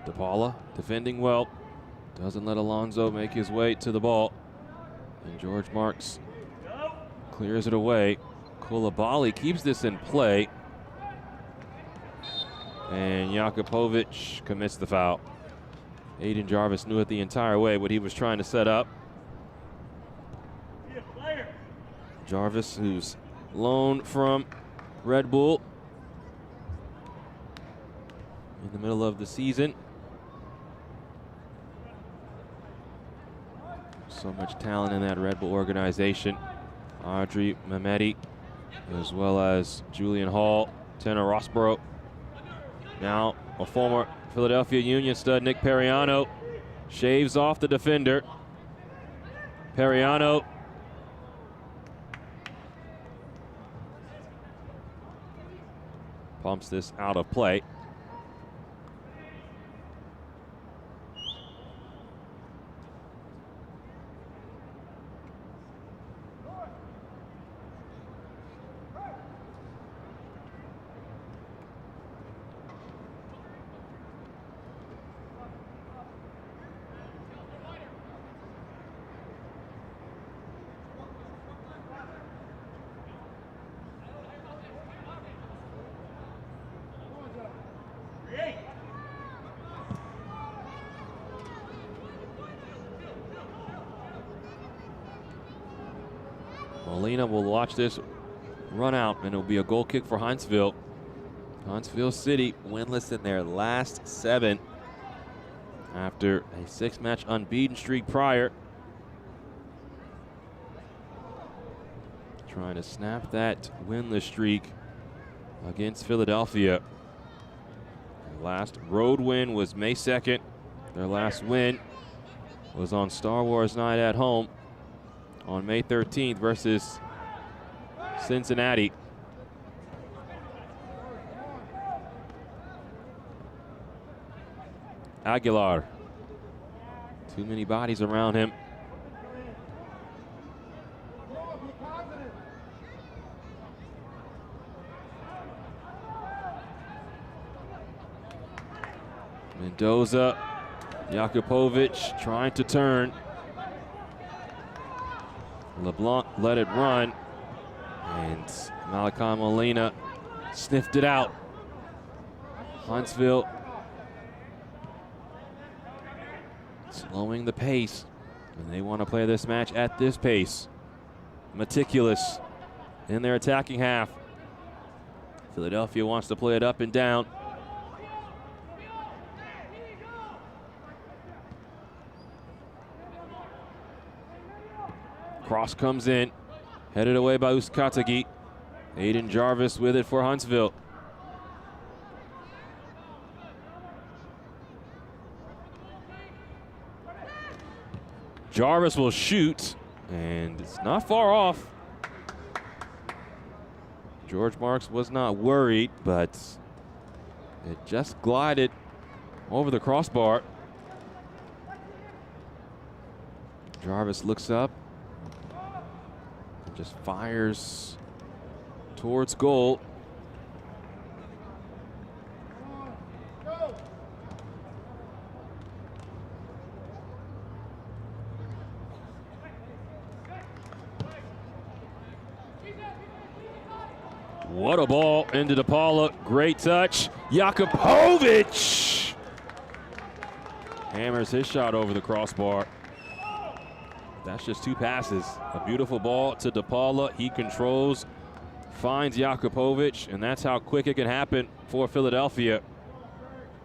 DePaula defending well, doesn't let Alonso make his way to the ball, and George Marks clears it away. Koulibaly keeps this in play, and Jakupovic commits the foul. Aiden Jarvis knew it the entire way what he was trying to set up. Jarvis, who's loaned from Red Bull in the middle of the season. So much talent in that Red Bull organization. Audrey Mehmeti, as well as Julian Hall, Tanner Rossborough. Now a former Philadelphia Union stud, Nick Periano, shaves off the defender. Periano pumps this out of play. Molina will watch this run out, and it'll be a goal kick for Huntsville. Huntsville City winless in their last 7 after a 6-match unbeaten streak prior. Trying to snap that winless streak against Philadelphia. Their last road win was May 2nd. Their last win was on Star Wars Night at home on May 13th versus Cincinnati. Aguilar. Too many bodies around him. Mendoza, Jakupovic trying to turn. LeBlanc let it run, and Malachi Molina sniffed it out. Huntsville slowing the pace And they want to play this match at this pace. Meticulous in their attacking half. Philadelphia wants to play it up and down. Cross comes in, headed away by Uskatagi. Aiden Jarvis with it for Huntsville. Jarvis will shoot, and it's not far off. George Marks was not worried, but it just glided over the crossbar. Jarvis looks up and just fires towards goal. What a ball into DePaula. Great touch. Jakupovic hammers his shot over the crossbar. That's just 2 passes. A beautiful ball to DePaula. He controls, finds Jakupovic, and that's how quick it can happen for Philadelphia.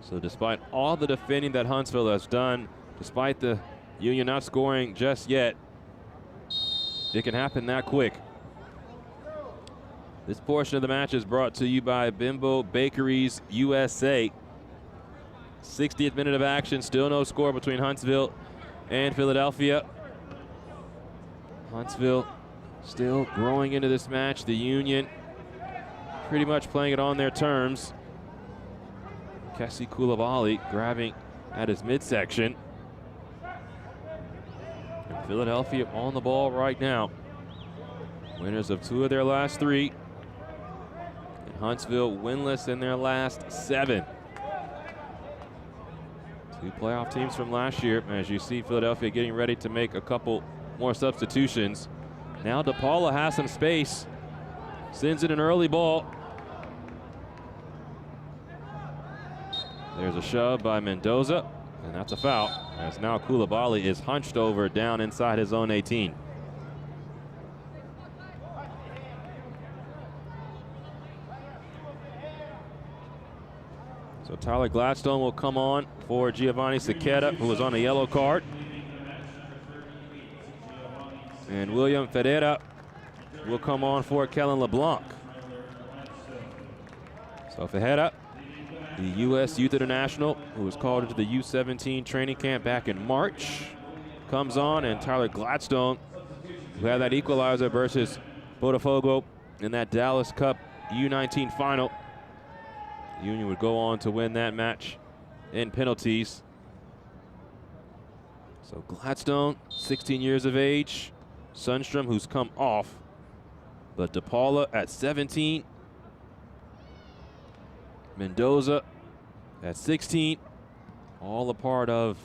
So despite all the defending that Huntsville has done, despite the Union not scoring just yet, it can happen that quick. This portion of the match is brought to you by Bimbo Bakeries USA. 60th minute of action, still no score between Huntsville and Philadelphia. Huntsville still growing into this match. The Union pretty much playing it on their terms. Kessie Koulibaly grabbing at his midsection. And Philadelphia on the ball right now. Winners of 2 of their last 3. Huntsville winless in their last 7. 2 playoff teams from last year. As you see, Philadelphia getting ready to make a couple more substitutions. Now DePaula has some space. Sends in an early ball. There's a shove by Mendoza, and that's a foul. As now Koulibaly is hunched over down inside his own 18. So Tyler Gladstone will come on for Giovanni Secchetta, who was on a yellow card. And William Ferreira will come on for Kellen LeBlanc. So Ferreira, the U.S. Youth International, who was called into the U17 training camp back in March, comes on, and Tyler Gladstone, who had that equalizer versus Botafogo in that Dallas Cup U19 final. Union would go on to win that match in penalties. So Gladstone, 16 years of age. Sundstrom, who's come off. But DePaula at 17. Mendoza at 16. All a part of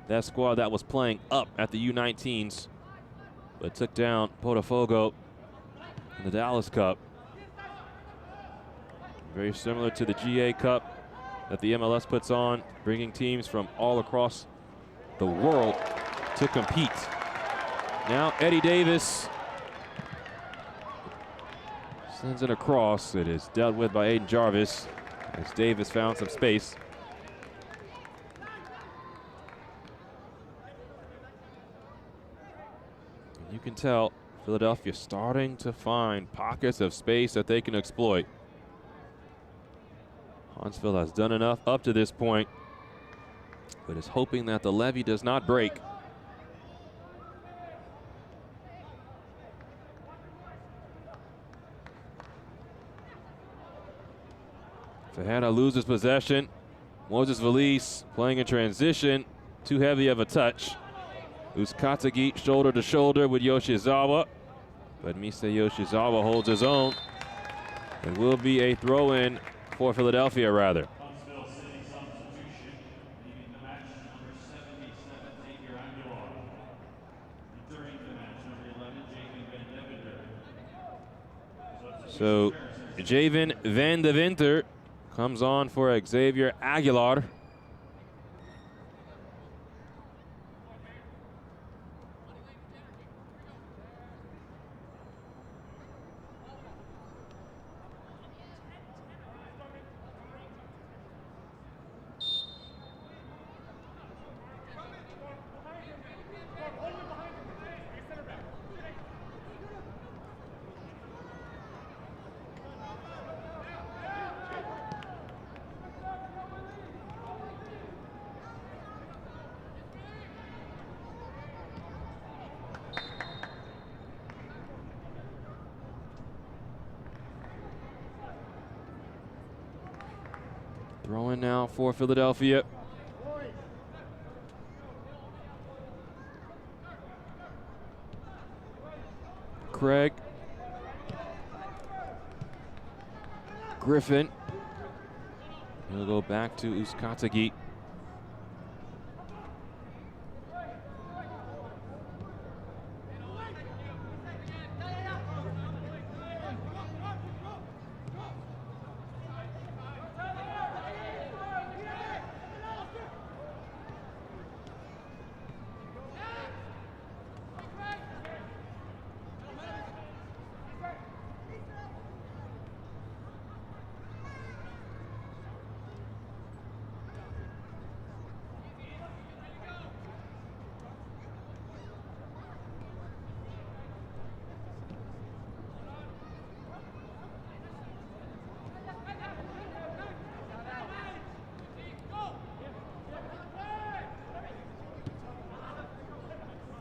that squad that was playing up at the U19s, but took down Botafogo in the Dallas Cup. Very similar to the GA Cup that the MLS puts on, bringing teams from all across the world to compete. Now Eddie Davis sends it across. It is dealt with by Aiden Jarvis as Davis found some space. And you can tell Philadelphia starting to find pockets of space that they can exploit. Huntsville has done enough up to this point, but is hoping that the levee does not break. Ferreira loses possession. Moses Valise playing in transition. Too heavy of a touch. Uskatagi shoulder to shoulder with Yoshizawa, but Misa Yoshizawa holds his own. It will be a throw-in for Philadelphia, rather. So Javen Van de Winter comes on for Xavier Aguilar. Throwing now for Philadelphia. Craig. Griffin. He'll go back to Uskatagi.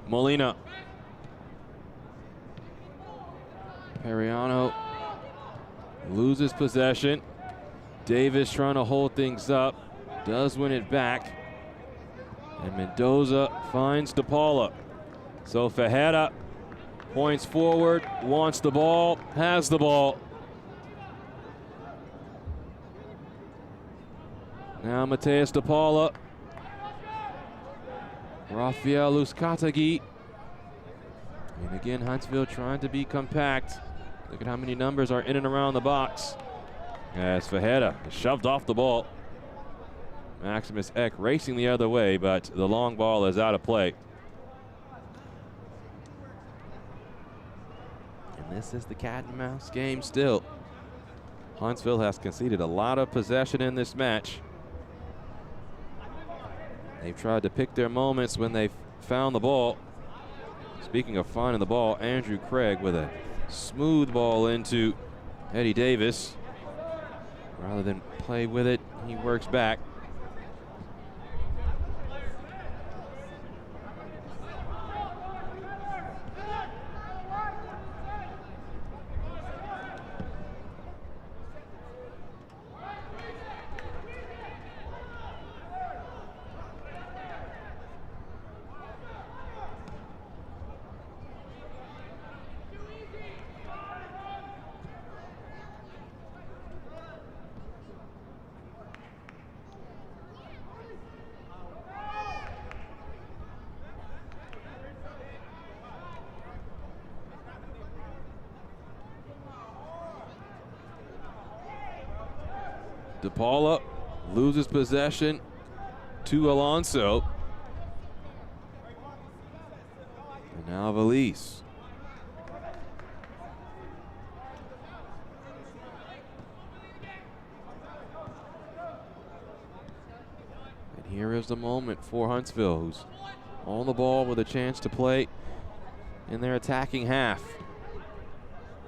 Molina. Periano loses possession. Davis trying to hold things up. Does win it back. And Mendoza finds DePaula. So Fajeda points forward, wants the ball, has the ball. Now Mateus DePaula. Rafael Uskatagi. And again, Huntsville trying to be compact. Look at how many numbers are in and around the box. As Fajeda shoved off the ball. Maximus Eck racing the other way, but the long ball is out of play. And this is the cat and mouse game still. Huntsville has conceded a lot of possession in this match. They've tried to pick their moments when they found the ball. Speaking of finding the ball, Andrew Craig with a smooth ball into Eddie Davis. Rather than play with it, he works back. DePaula loses possession to Alonso. And now Valise. And here is the moment for Huntsville, who's on the ball with a chance to play in their attacking half.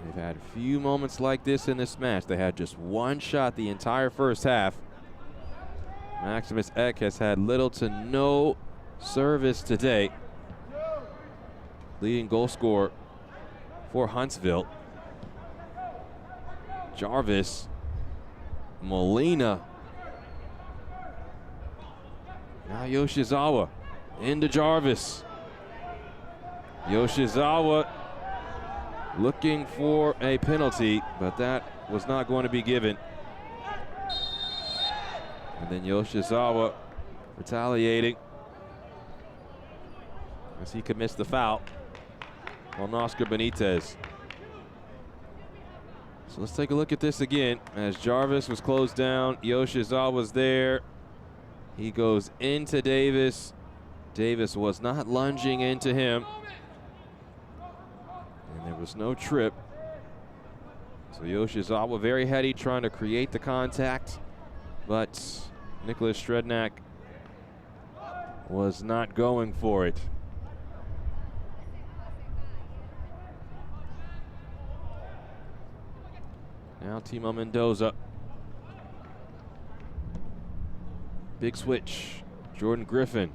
They've had a few moments like this in this match. They had just one shot the entire first half. Maximus Eck has had little to no service today. Leading goal scorer for Huntsville. Jarvis. Molina. Now Yoshizawa into Jarvis. Yoshizawa looking for a penalty, but that was not going to be given. And then Yoshizawa retaliating as he commits the foul on Oscar Benitez. So let's take a look at this again. As Jarvis was closed down, Yoshizawa's there. He goes into Davis. Davis was not lunging into him. And there was no trip. So Yoshizawa very heady, trying to create the contact, but Nicholas Strednak was not going for it. Now Timo Mendoza. Big switch. Jordan Griffin.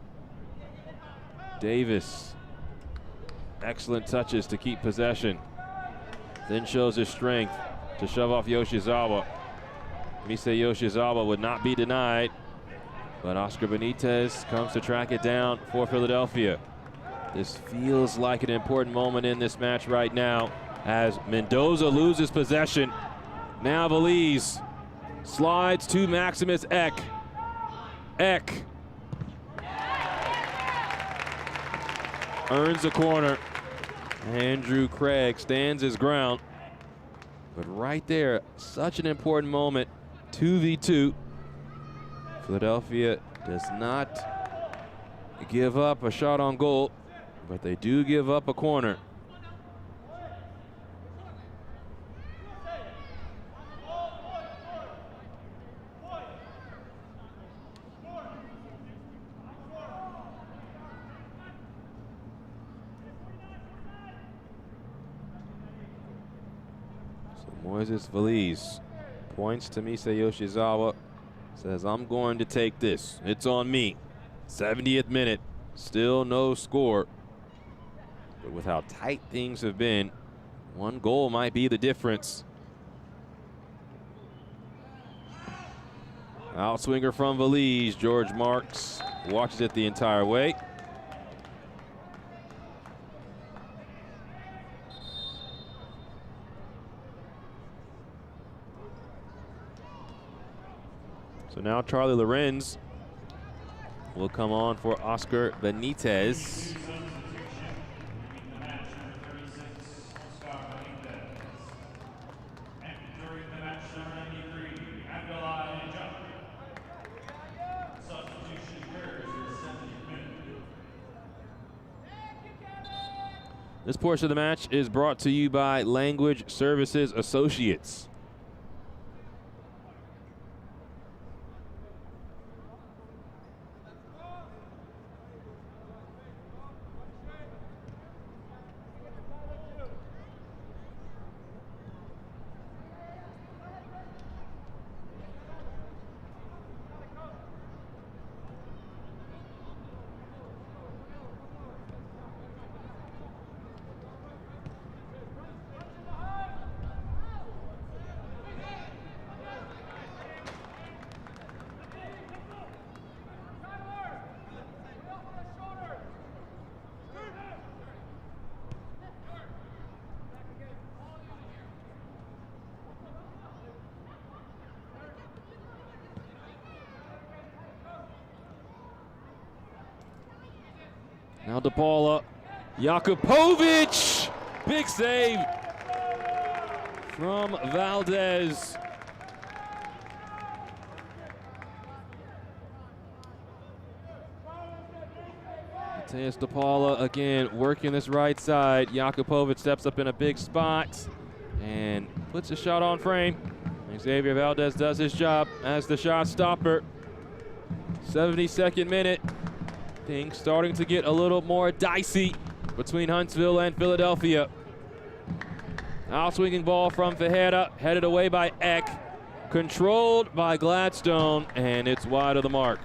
Davis. Excellent touches to keep possession. Then shows his strength to shove off Yoshizawa. Misei Yoshizawa would not be denied, but Oscar Benitez comes to track it down for Philadelphia. This feels like an important moment in this match right now as Mendoza loses possession. Now Veliz slides to Maximus Eck. Eck earns the corner. Andrew Craig stands his ground. But right there, such an important moment, 2v2. Philadelphia does not give up a shot on goal, but they do give up a corner. Moises Veliz points to Misei Yoshizawa, says, I'm going to take this. It's on me. 70th minute, still no score. But with how tight things have been, one goal might be the difference. Outswinger from Veliz. George Marks watches it the entire way. So now Charlie Lorenz will come on for Oscar Benitez. This portion of the match is brought to you by Language Services Associates. Now DePaula, Jakupovic, big save from Valdez. Mateus DePaula again working this right side. Jakupovic steps up in a big spot and puts a shot on frame. Xavier Valdez does his job as the shot stopper. 72nd minute. Things starting to get a little more dicey between Huntsville and Philadelphia. Outswinging ball from Fajeda, headed away by Eck, controlled by Gladstone, and it's wide of the mark.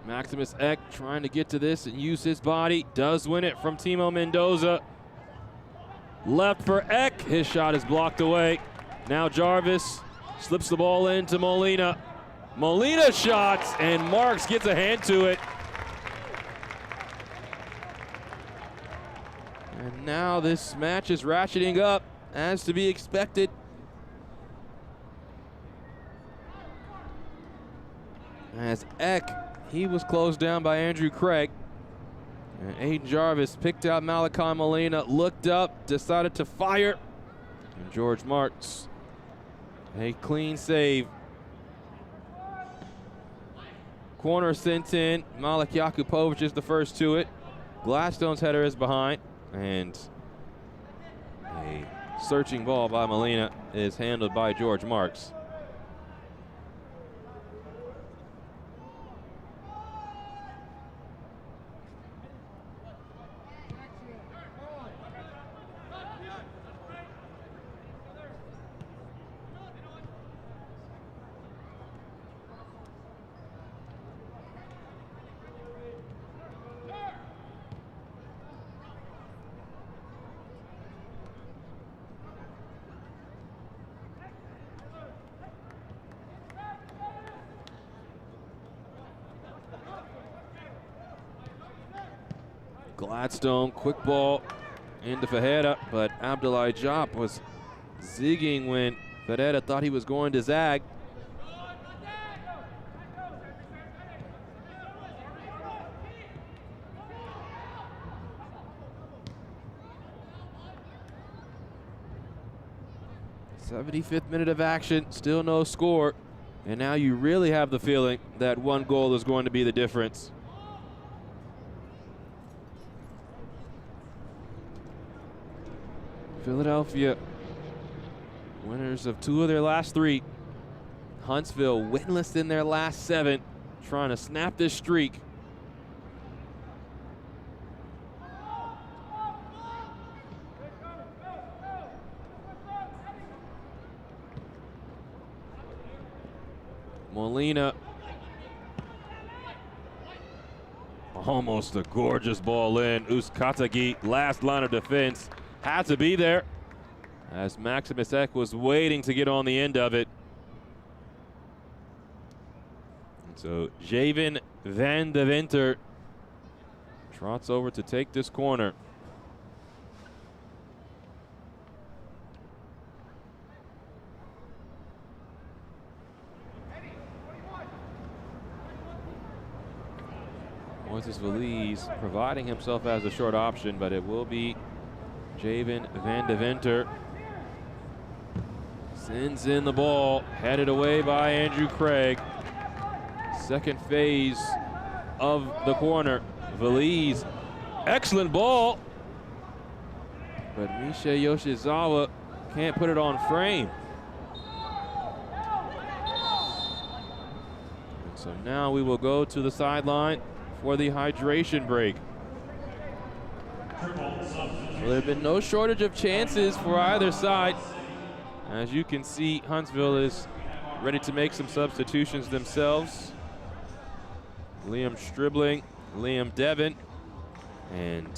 Maximus Eck trying to get to this and use his body. Does win it from Timo Mendoza. Left for Eck. His shot is blocked away. Now Jarvis slips the ball into Molina. Molina shots, and Marks gets a hand to it. And now this match is ratcheting up, as to be expected. As Eck, he was closed down by Andrew Craig. And Aiden Jarvis picked out Malachi Molina, looked up, decided to fire. And George Marks, a clean save. Corner sent in. Malik Yakupovic is the first to it. Gladstone's header is behind. And a searching ball by Molina is handled by George Marks. Gladstone, quick ball into Fajeda, but Abdoulaye Diop was zigging when Fajeda thought he was going to zag. '75th minute of action, still no score, and now you really have the feeling that one goal is going to be the difference. Philadelphia, winners of 2 of their last 3. Huntsville winless in their last 7, trying to snap this streak. Molina, almost a gorgeous ball in. Uskatagi, last line of defense. Had to be there as Maximus Eck was waiting to get on the end of it. And so Javen van de Winter trots over to take this corner. Moises Valise providing himself as a short option, but it will be Javen van de Winter. Sends in the ball, headed away by Andrew Craig. Second phase of the corner. Valise, excellent ball. But Misha Yoshizawa can't put it on frame. And so now we will go to the sideline for the hydration break. Well, there have been no shortage of chances for either side. As you can see, Huntsville is ready to make some substitutions themselves. Liam Stribling, Liam Devon, and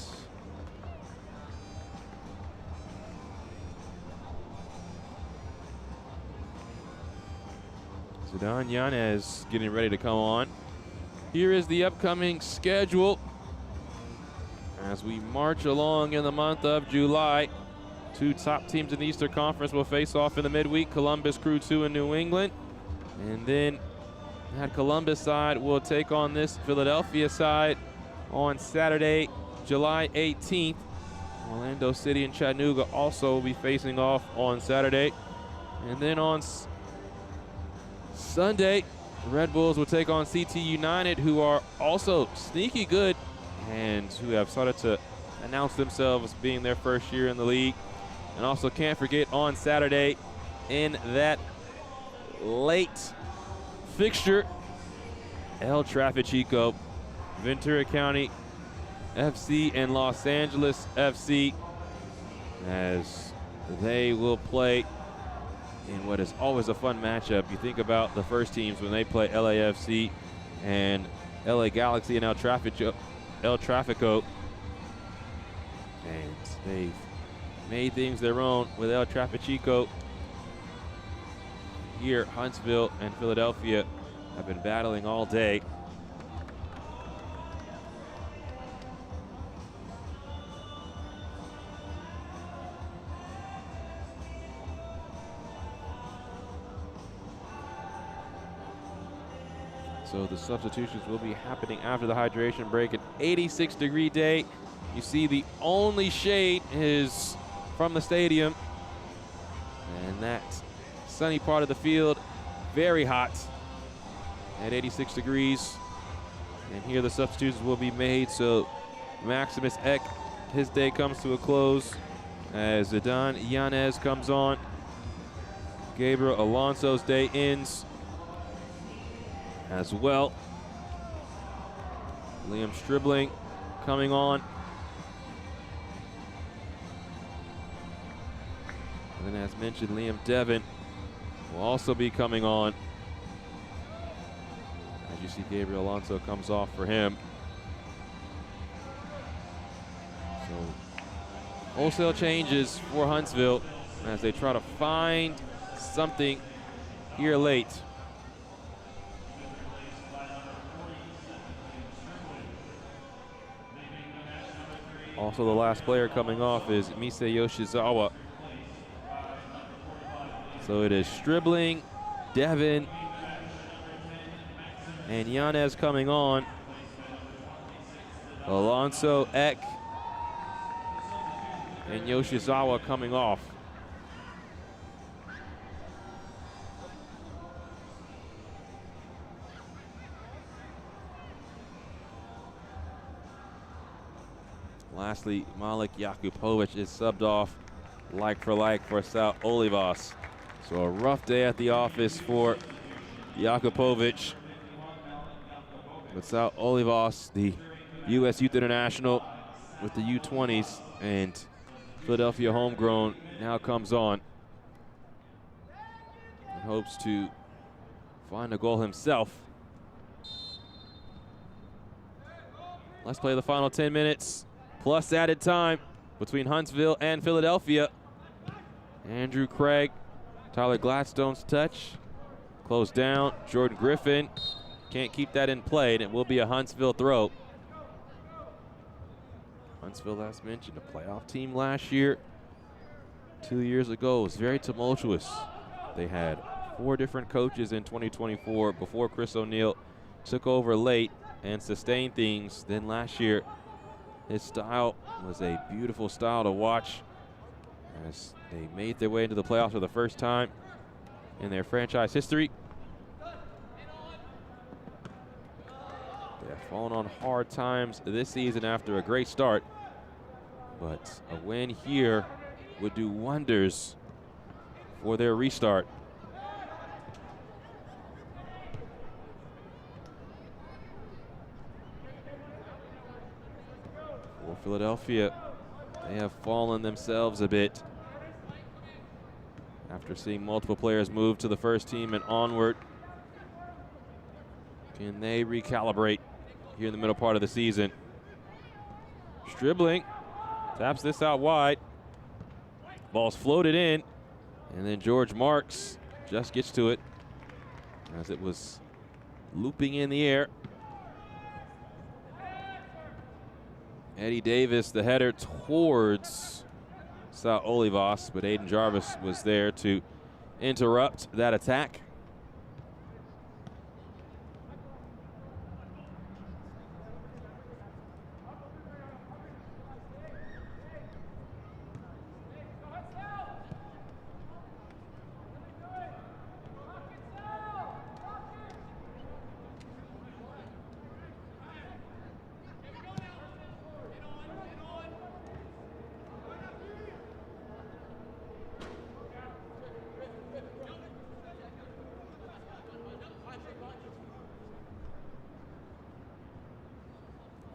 Zidane Yanez getting ready to come on. Here is the upcoming schedule as we march along in the month of July. 2 top teams in the Eastern Conference will face off in the midweek. Columbus Crew 2 in New England. And then that Columbus side will take on this Philadelphia side on Saturday, July 18th. Orlando City and Chattanooga also will be facing off on Saturday. And then on Sunday, the Red Bulls will take on CT United, who are also sneaky good and who have started to announce themselves being their first year in the league. And also can't forget on Saturday in that late fixture, El Trafichico, Ventura County FC and Los Angeles FC, as they will play in what is always a fun matchup. You think about the first teams when they play LAFC and LA Galaxy and El Trafico, and they've made things their own with El Trafichico. Here, Huntsville and Philadelphia have been battling all day. So the substitutions will be happening after the hydration break. An 86-degree day. You see the only shade is from the stadium. And that sunny part of the field, very hot at 86 degrees. And here the substitutions will be made. So Maximus Eck, his day comes to a close as Zidane Yanez comes on. Gabriel Alonso's day ends as well. Liam Stribling coming on. And then, as mentioned, Liam Devon will also be coming on. As you see, Gabriel Alonso comes off for him. So, wholesale changes for Huntsville as they try to find something here late. Also, the last player coming off is Mise Yoshizawa. So it is Stribling, Devon, and Yanez coming on. Alonso, Eck, and Yoshizawa coming off. Lastly, Malik Jakupovic is subbed off like for Sal Olivas. So a rough day at the office for Jakupovic. But Sal Olivas, the U.S. Youth International with the U20s and Philadelphia homegrown, now comes on and hopes to find a goal himself. Let's play the final 10 minutes plus added time between Huntsville and Philadelphia. Andrew Craig, Tyler Gladstone's touch, closed down. Jordan Griffin can't keep that in play, and it will be a Huntsville throw. Huntsville, as mentioned, a playoff team last year. 2 years ago, it was very tumultuous. They had 4 different coaches in 2024 before Chris O'Neill took over late and sustained things. Then last year, his style was a beautiful style to watch as they made their way into the playoffs for the first time in their franchise history. They have fallen on hard times this season after a great start, but a win here would do wonders for their restart. For Philadelphia, they have fallen themselves a bit after seeing multiple players move to the first team and onward. Can they recalibrate here in the middle part of the season? Stribling taps this out wide. Ball's floated in, and then George Marks just gets to it as it was looping in the air. Eddie Davis, the header towards Sal Olivas, but Aiden Jarvis was there to interrupt that attack.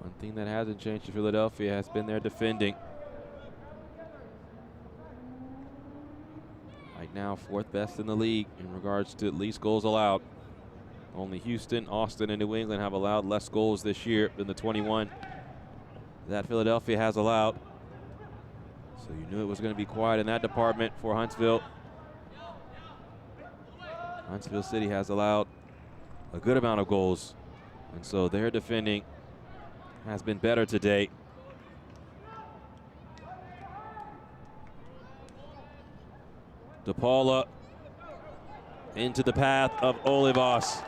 One thing that hasn't changed for Philadelphia has been their defending. Right now, 4th best in the league in regards to least goals allowed. Only Houston, Austin, and New England have allowed less goals this year than the 21 that Philadelphia has allowed. So you knew it was going to be quiet in that department for Huntsville. Huntsville City has allowed a good amount of goals, and so their defending has been better today. DePaula into the path of Olivas.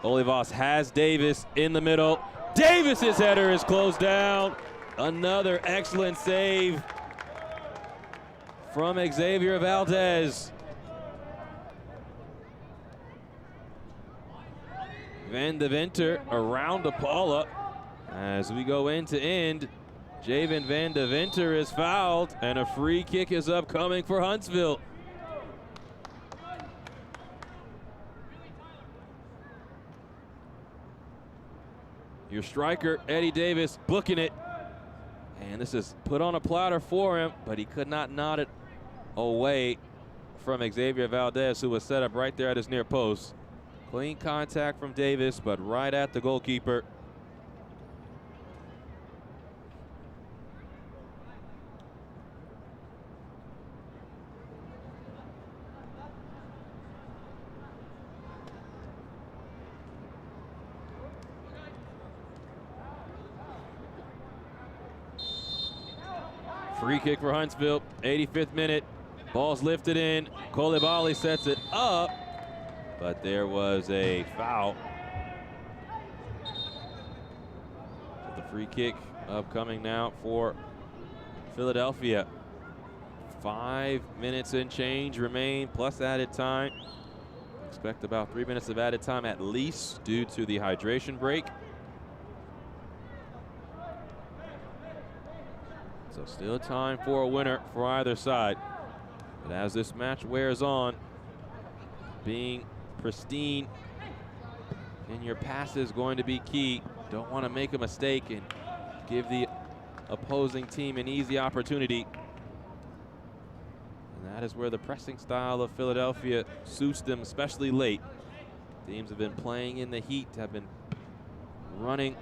Olivas has Davis in the middle. Davis's header is closed down. Another excellent save from Xavier Valdez. Van de Venter around DePaula. As we go end to end, Javen Van de Venter is fouled, and a free kick is upcoming for Huntsville. Your striker, Eddie Davis, booking it. And this is put on a platter for him, but he could not nod it away from Xavier Valdez, who was set up right there at his near post. Clean contact from Davis, but right at the goalkeeper. Free kick for Huntsville, 85th minute. Ball's lifted in. Coulibaly sets it up, but there was a foul. So the free kick upcoming now for Philadelphia. 5 minutes and change remain, plus added time. Expect about 3 minutes of added time at least due to the hydration break. So still time for a winner for either side. But as this match wears on, being pristine in your pass is going to be key. Don't want to make a mistake and give the opposing team an easy opportunity. And that is where the pressing style of Philadelphia suits them, especially late. Teams have been playing in the heat, have been running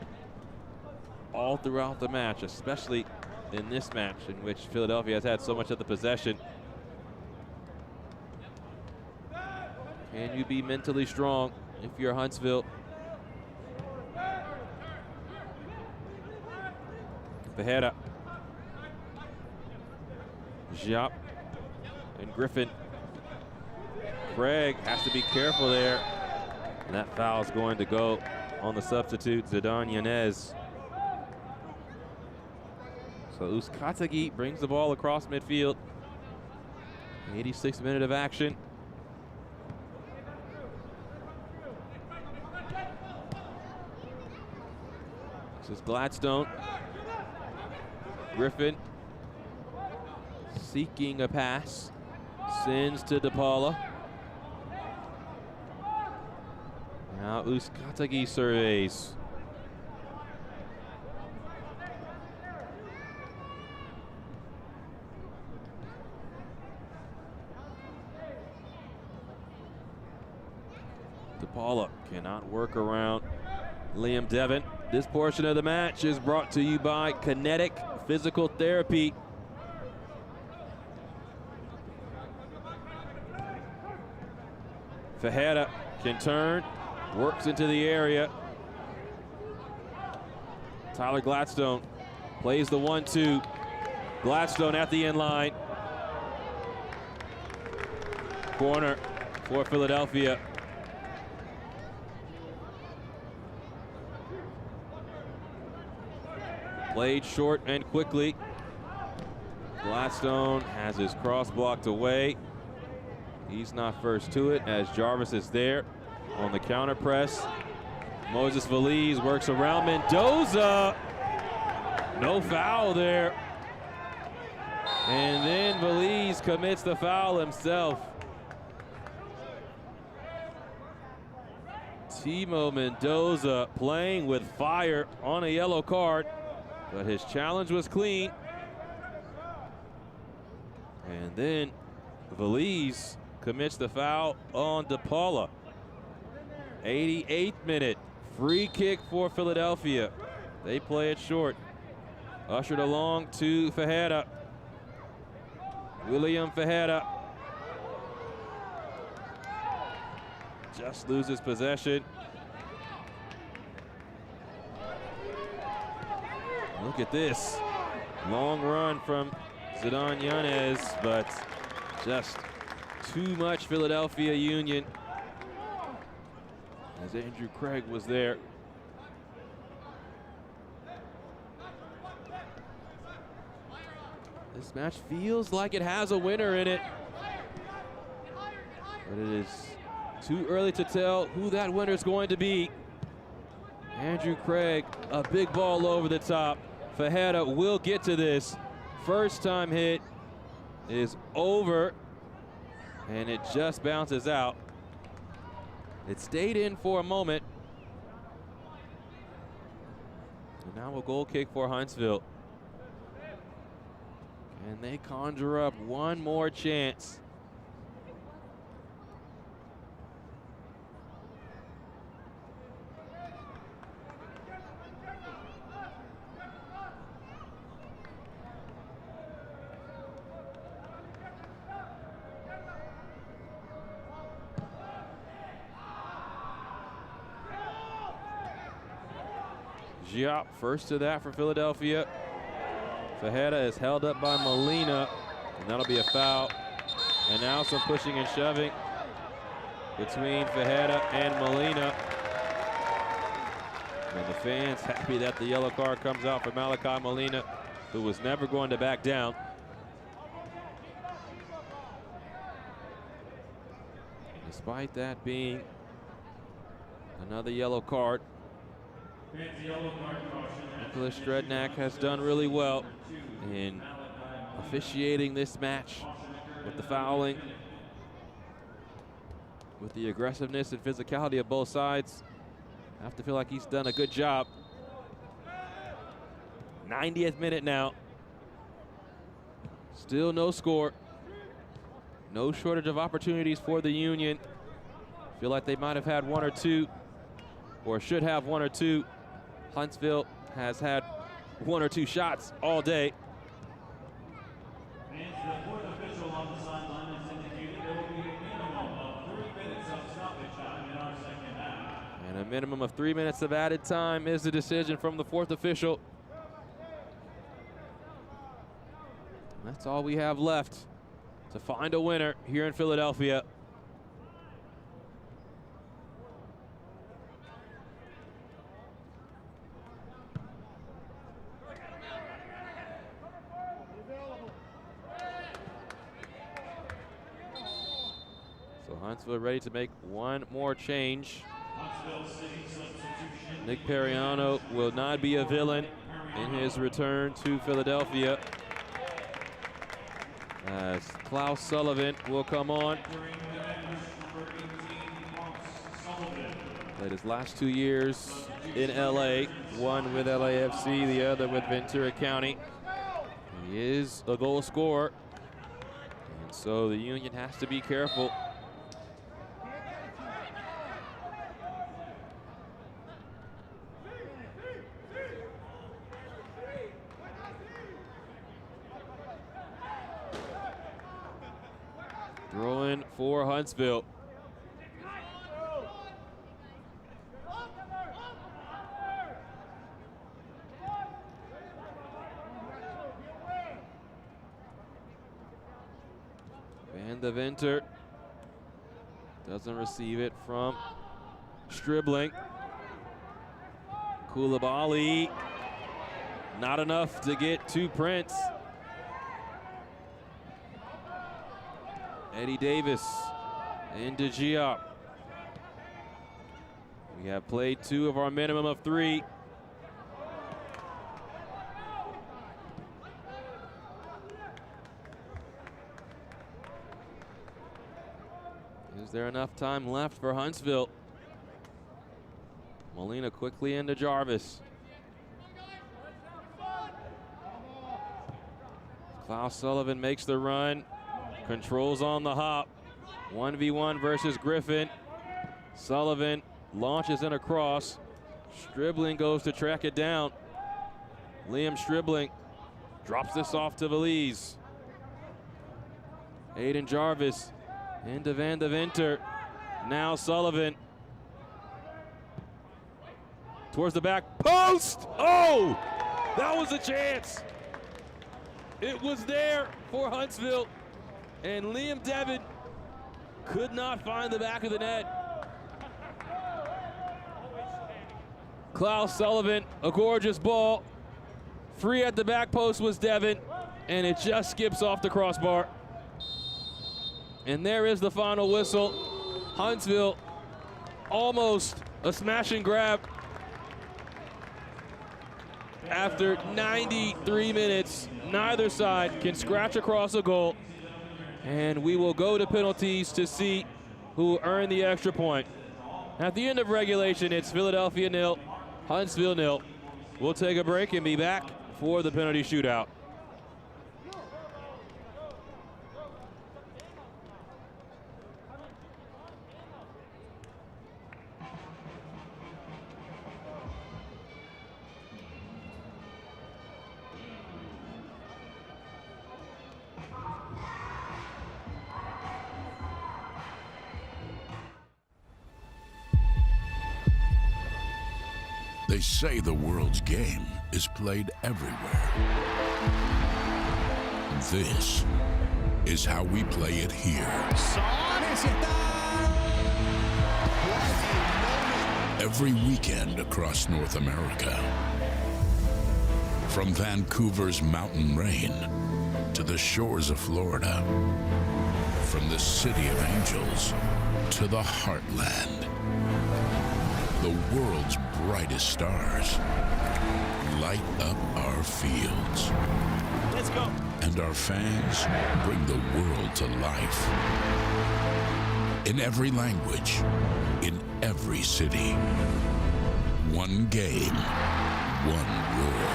all throughout the match, especially in this match in which Philadelphia has had so much of the possession. Can you be mentally strong if you're Huntsville? Fajeda, Giap, and Griffin. Craig has to be careful there. And that foul is going to go on the substitute, Zidane Yanez. So Uzcategui brings the ball across midfield. 86th minute of action. This is Gladstone. Griffin seeking a pass. Sends to DePaula. Now Uzcategui surveys. DePaula cannot work around Liam Devon. This portion of the match is brought to you by Kinetic Physical Therapy. Fajeda can turn, works into the area. Tyler Gladstone plays the 1-2. Gladstone at the end line. Corner for Philadelphia. Played short and quickly. Gladstone has his cross blocked away. He's not first to it as Jarvis is there on the counter press. Moses Veliz works around Mendoza. No foul there. And then Veliz commits the foul himself. Timo Mendoza playing with fire on a yellow card, but his challenge was clean. And then Veliz commits the foul on DePaula. 88th minute, free kick for Philadelphia. They play it short. Ushered along to Fajeda. William Fajeda just loses possession. Look at this. Long run from Zidane Yanez, but just too much Philadelphia Union. as Andrew Craig was there. This match feels like it has a winner in it, but it is too early to tell who that winner is going to be. Andrew Craig, a big ball over the top. Fajeda will get to this. First time hit is over, and it just bounces out. It stayed in for a moment. And now a goal kick for Huntsville. And they conjure up one more chance. Giop first to that for Philadelphia. Fajeda is held up by Molina, and that'll be a foul. And now some pushing and shoving between Fajeda and Molina. And the fans happy that the yellow card comes out for Malachi Molina, who was never going to back down. Despite that being another yellow card, Nicholas Strednak has done really well in officiating this match with the fouling, with the aggressiveness and physicality of both sides. I have to feel like he's done a good job. 90th minute now. Still no score. No shortage of opportunities for the Union. Feel like they might have had one or two, or should have one or two. Huntsville has had one or two shots all day.
And the fourth official on the sideline has indicated there will be a minimum of 3 minutes of stoppage time in our second half.
And a minimum of 3 minutes of added time is the decision from the fourth official. And that's all we have left to find a winner here in Philadelphia. So Huntsville ready to make one more change. Nick Periano will not be a villain in his return to Philadelphia, as Klaus Sullivan will come on. Played his last 2 years in LA, one with LAFC, the other with Ventura County. He is a goal scorer, and so the Union has to be careful. Throwing for Huntsville. Van de Venter doesn't receive it from Stribling. Koulibaly, not enough to get to Prince. Eddie Davis into Giop. We have played 2 of our minimum of 3. Is there enough time left for Huntsville? Molina quickly into Jarvis. Klaus Sullivan makes the run. Controls on the hop. 1v1 versus Griffin. Sullivan launches in a cross. Stribling goes to track it down. Liam Stribling drops this off to Valise. Aiden Jarvis into Van de Venter. Now Sullivan. Towards the back post. Oh, that was a chance. It was there for Huntsville. And Liam Devon could not find the back of the net. Klaus Sullivan, a gorgeous ball. Free at the back post was Devin, and it just skips off the crossbar. And there is the final whistle. Huntsville almost a smash and grab. After 93 minutes, neither side can scratch across a goal. And we will go to penalties to see who earned the extra point. At the end of regulation, it's Philadelphia 0, Huntsville 0. We'll take a break and be back for the penalty shootout.
They say the world's game is played everywhere. This is how we play it here. Every weekend across North America. From Vancouver's mountain rain to the shores of Florida. From the City of Angels to the Heartland. The world's brightest stars light up our fields.
Let's go.
And our fans bring the world to life. In every language, in every city. One game, one roar.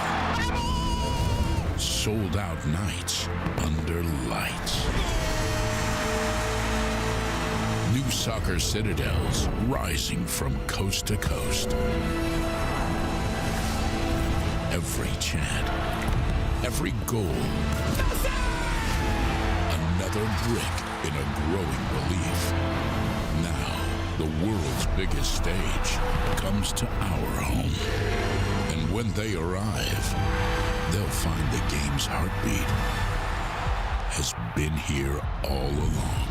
Sold out nights under lights. New soccer citadels rising from coast to coast. Every chant, every goal, another brick in a growing relief. Now, the world's biggest stage comes to our home. And when they arrive, they'll find the game's heartbeat has been here all along.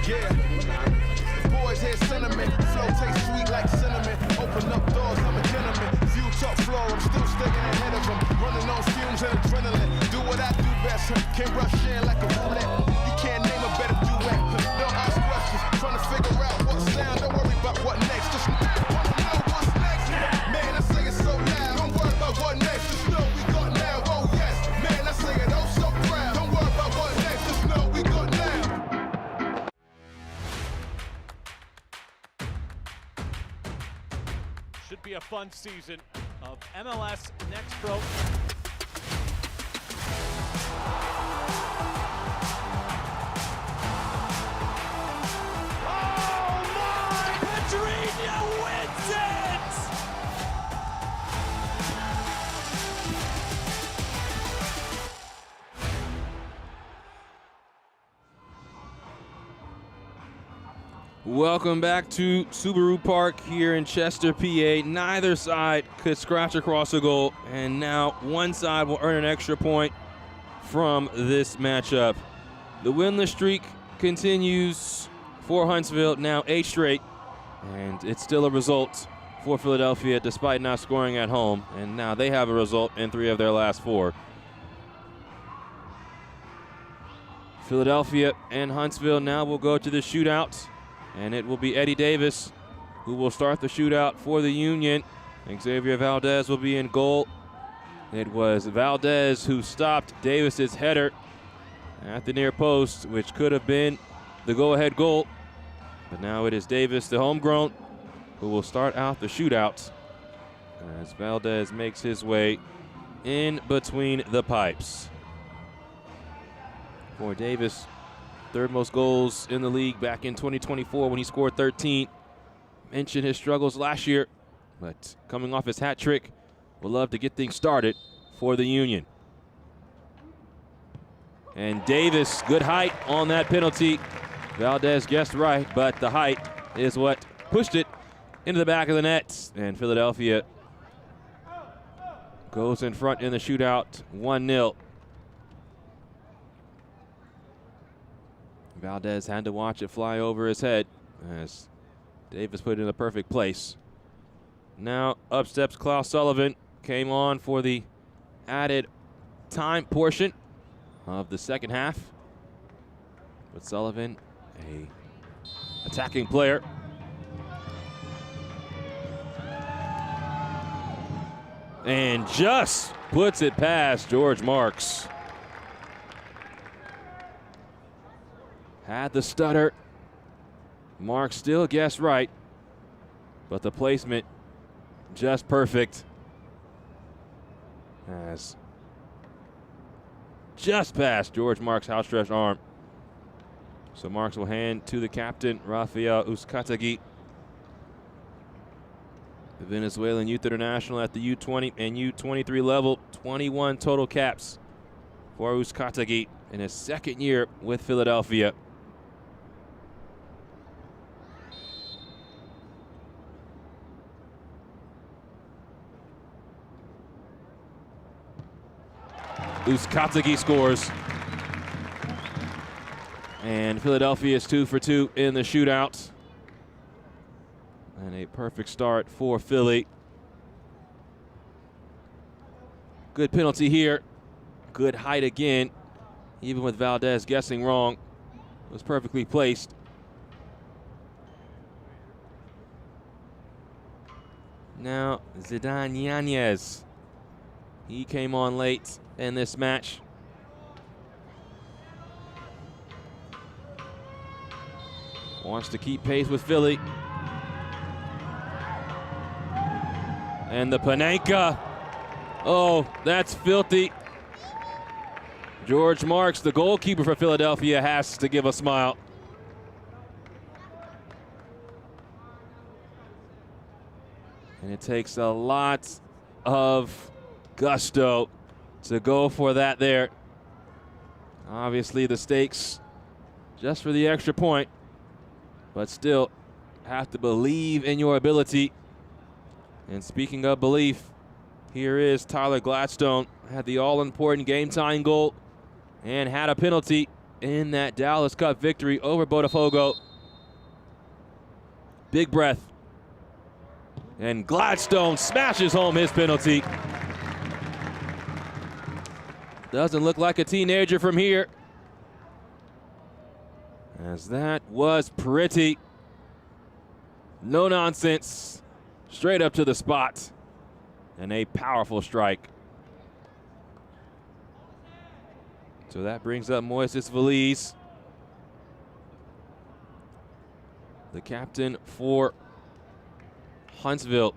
Yeah, boys hear sentiment, flow tastes sweet like cinnamon. Open up doors, I'm a gentleman. View top floor, I'm still sticking ahead of them. Running on fumes and adrenaline. Do what I do best, can't rush in like a roulette. You can't name a better duet. Don't ask questions, trying to figure out what sound. Don't worry about what next, just wanna know what's next. Man, I say it so loud. Don't worry about what next, just know we got now. Oh yes, man, I say it oh so proud. Don't worry about what next, just know we got now.
Should be a fun season of MLS Next Pro. Oh my! Pedrinho wins it!
Welcome back to Subaru Park here in Chester, PA. Neither side could scratch across a goal, and now one side will earn an extra point from this matchup. The winless streak continues for Huntsville, now 8 straight, and it's still a result for Philadelphia despite not scoring at home, and now they have a result in 3 of their last 4. Philadelphia and Huntsville now will go to the shootout. And it will be Eddie Davis who will start the shootout for the Union. Xavier Valdez will be in goal. It was Valdez who stopped Davis's header at the near post, which could have been the go-ahead goal. But now it is Davis, the homegrown, who will start out the shootout as Valdez makes his way in between the pipes. For Davis, third most goals in the league back in 2024 when he scored 13. Mentioned his struggles last year, but coming off his hat trick, will love to get things started for the Union. And Davis, good height on that penalty. Valdez guessed right, but the height is what pushed it into the back of the net. And Philadelphia goes in front in the shootout, 1-0. Valdez had to watch it fly over his head. as Davis put it in the perfect place. Now up steps Klaus Sullivan. Came on for the added time portion of the second half. But Sullivan, a attacking player. And just puts it past George Marks. Had the stutter. Marks still guessed right, but the placement just perfect. As just past George Marks' outstretched arm. So Marks will hand to the captain, Rafael Uzcategui, the Venezuelan youth international at the U20 and U23 level. 21 total caps for Uzcategui in his second year with Philadelphia. Uzcategui scores. And Philadelphia is 2 for 2 in the shootout. And a perfect start for Philly. Good penalty here. Good height again. Even with Valdez guessing wrong, it was perfectly placed. Now Zidane Yanez. He came on late in this match. Wants to keep pace with Philly. And the Panenka. Oh, that's filthy. George Marks, the goalkeeper for Philadelphia, has to give a smile. And it takes a lot of gusto to go for that there. Obviously the stakes just for the extra point, but still have to believe in your ability. And speaking of belief, here is Tyler Gladstone, had the all-important game-tying goal and had a penalty in that Dallas Cup victory over Botafogo. Big breath. And Gladstone smashes home his penalty. Doesn't look like a teenager from here, as that was pretty. No nonsense. Straight up to the spot. And a powerful strike. So that brings up Moises Veliz, the captain for Huntsville.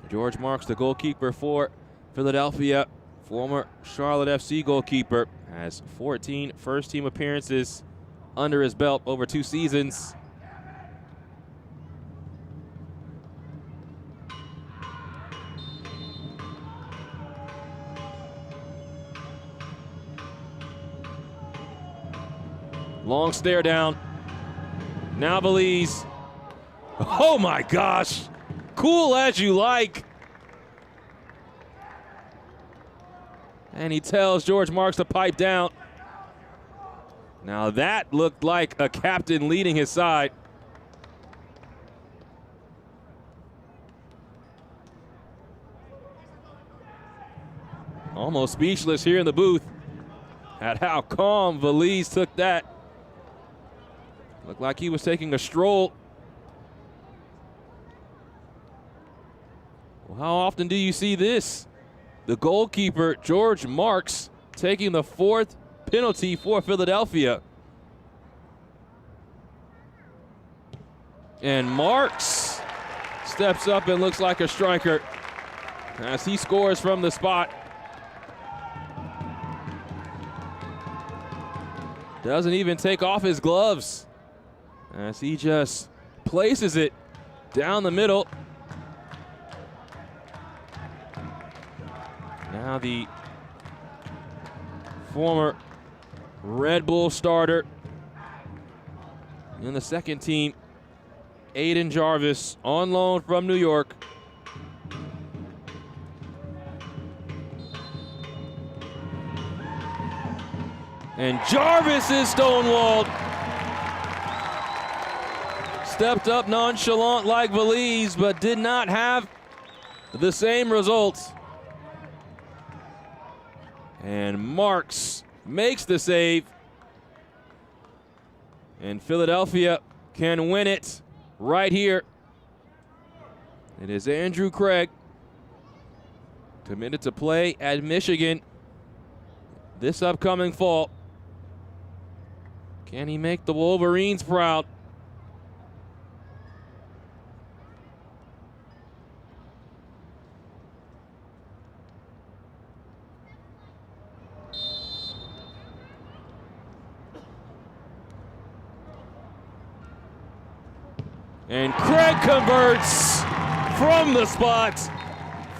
George Marks, the goalkeeper for Philadelphia, former Charlotte FC goalkeeper, has 14 first-team appearances under his belt over 2 seasons. Long stare down. Now Veliz. Oh my gosh. Cool as you like. And he tells George Marks to pipe down. Now that looked like a captain leading his side. Almost speechless here in the booth at how calm Veliz took that. Looked like he was taking a stroll. Well, how often do you see this? The goalkeeper, George Marks, taking the 4th penalty for Philadelphia. And Marks steps up and looks like a striker as he scores from the spot. Doesn't even take off his gloves as he just places it down the middle. Now the former Red Bull starter in the second team, Aiden Jarvis, on loan from New York. And Jarvis is stonewalled. stepped up nonchalant like Valise, but did not have the same results. And Marks makes the save. And Philadelphia can win it right here. It is Andrew Craig, committed to play at Michigan this upcoming fall. Can he make the Wolverines proud? And Craig converts from the spot.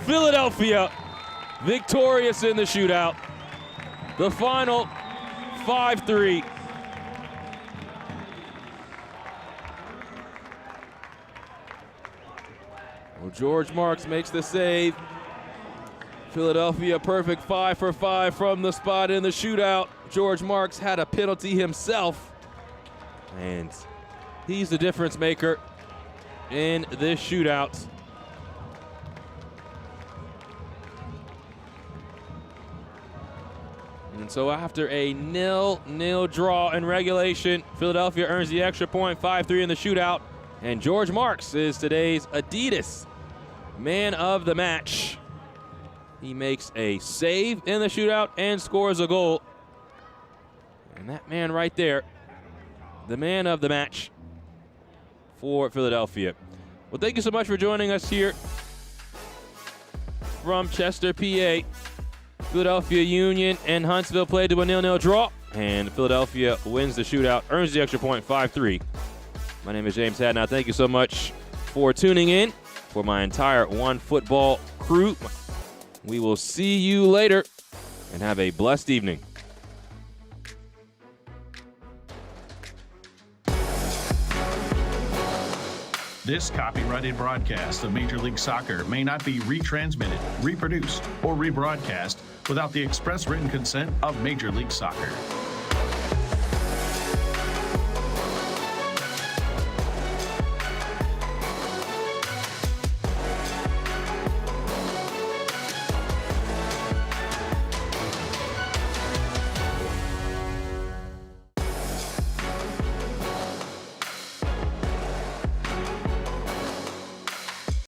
Philadelphia victorious in the shootout. The final 5-3. Well, George Marks makes the save. Philadelphia perfect 5 for 5 from the spot in the shootout. George Marks had a penalty himself, and he's the difference maker in this shootout. And so after a 0-0 draw in regulation, Philadelphia earns the extra point, 5-3 in the shootout. And George Marks is today's Adidas Man of the Match. He makes a save in the shootout and scores a goal. And that man right there, the man of the match for Philadelphia. Well, thank you so much for joining us here from Chester, PA. Philadelphia Union and Huntsville played to a 0-0 draw, and Philadelphia wins the shootout, earns the extra point, 5-3. My name is James Hadnot. Thank you so much for tuning in. For my entire One Football crew, we will see you later, and have a blessed evening.
This copyrighted broadcast of Major League Soccer may not be retransmitted, reproduced, or rebroadcast without the express written consent of Major League Soccer.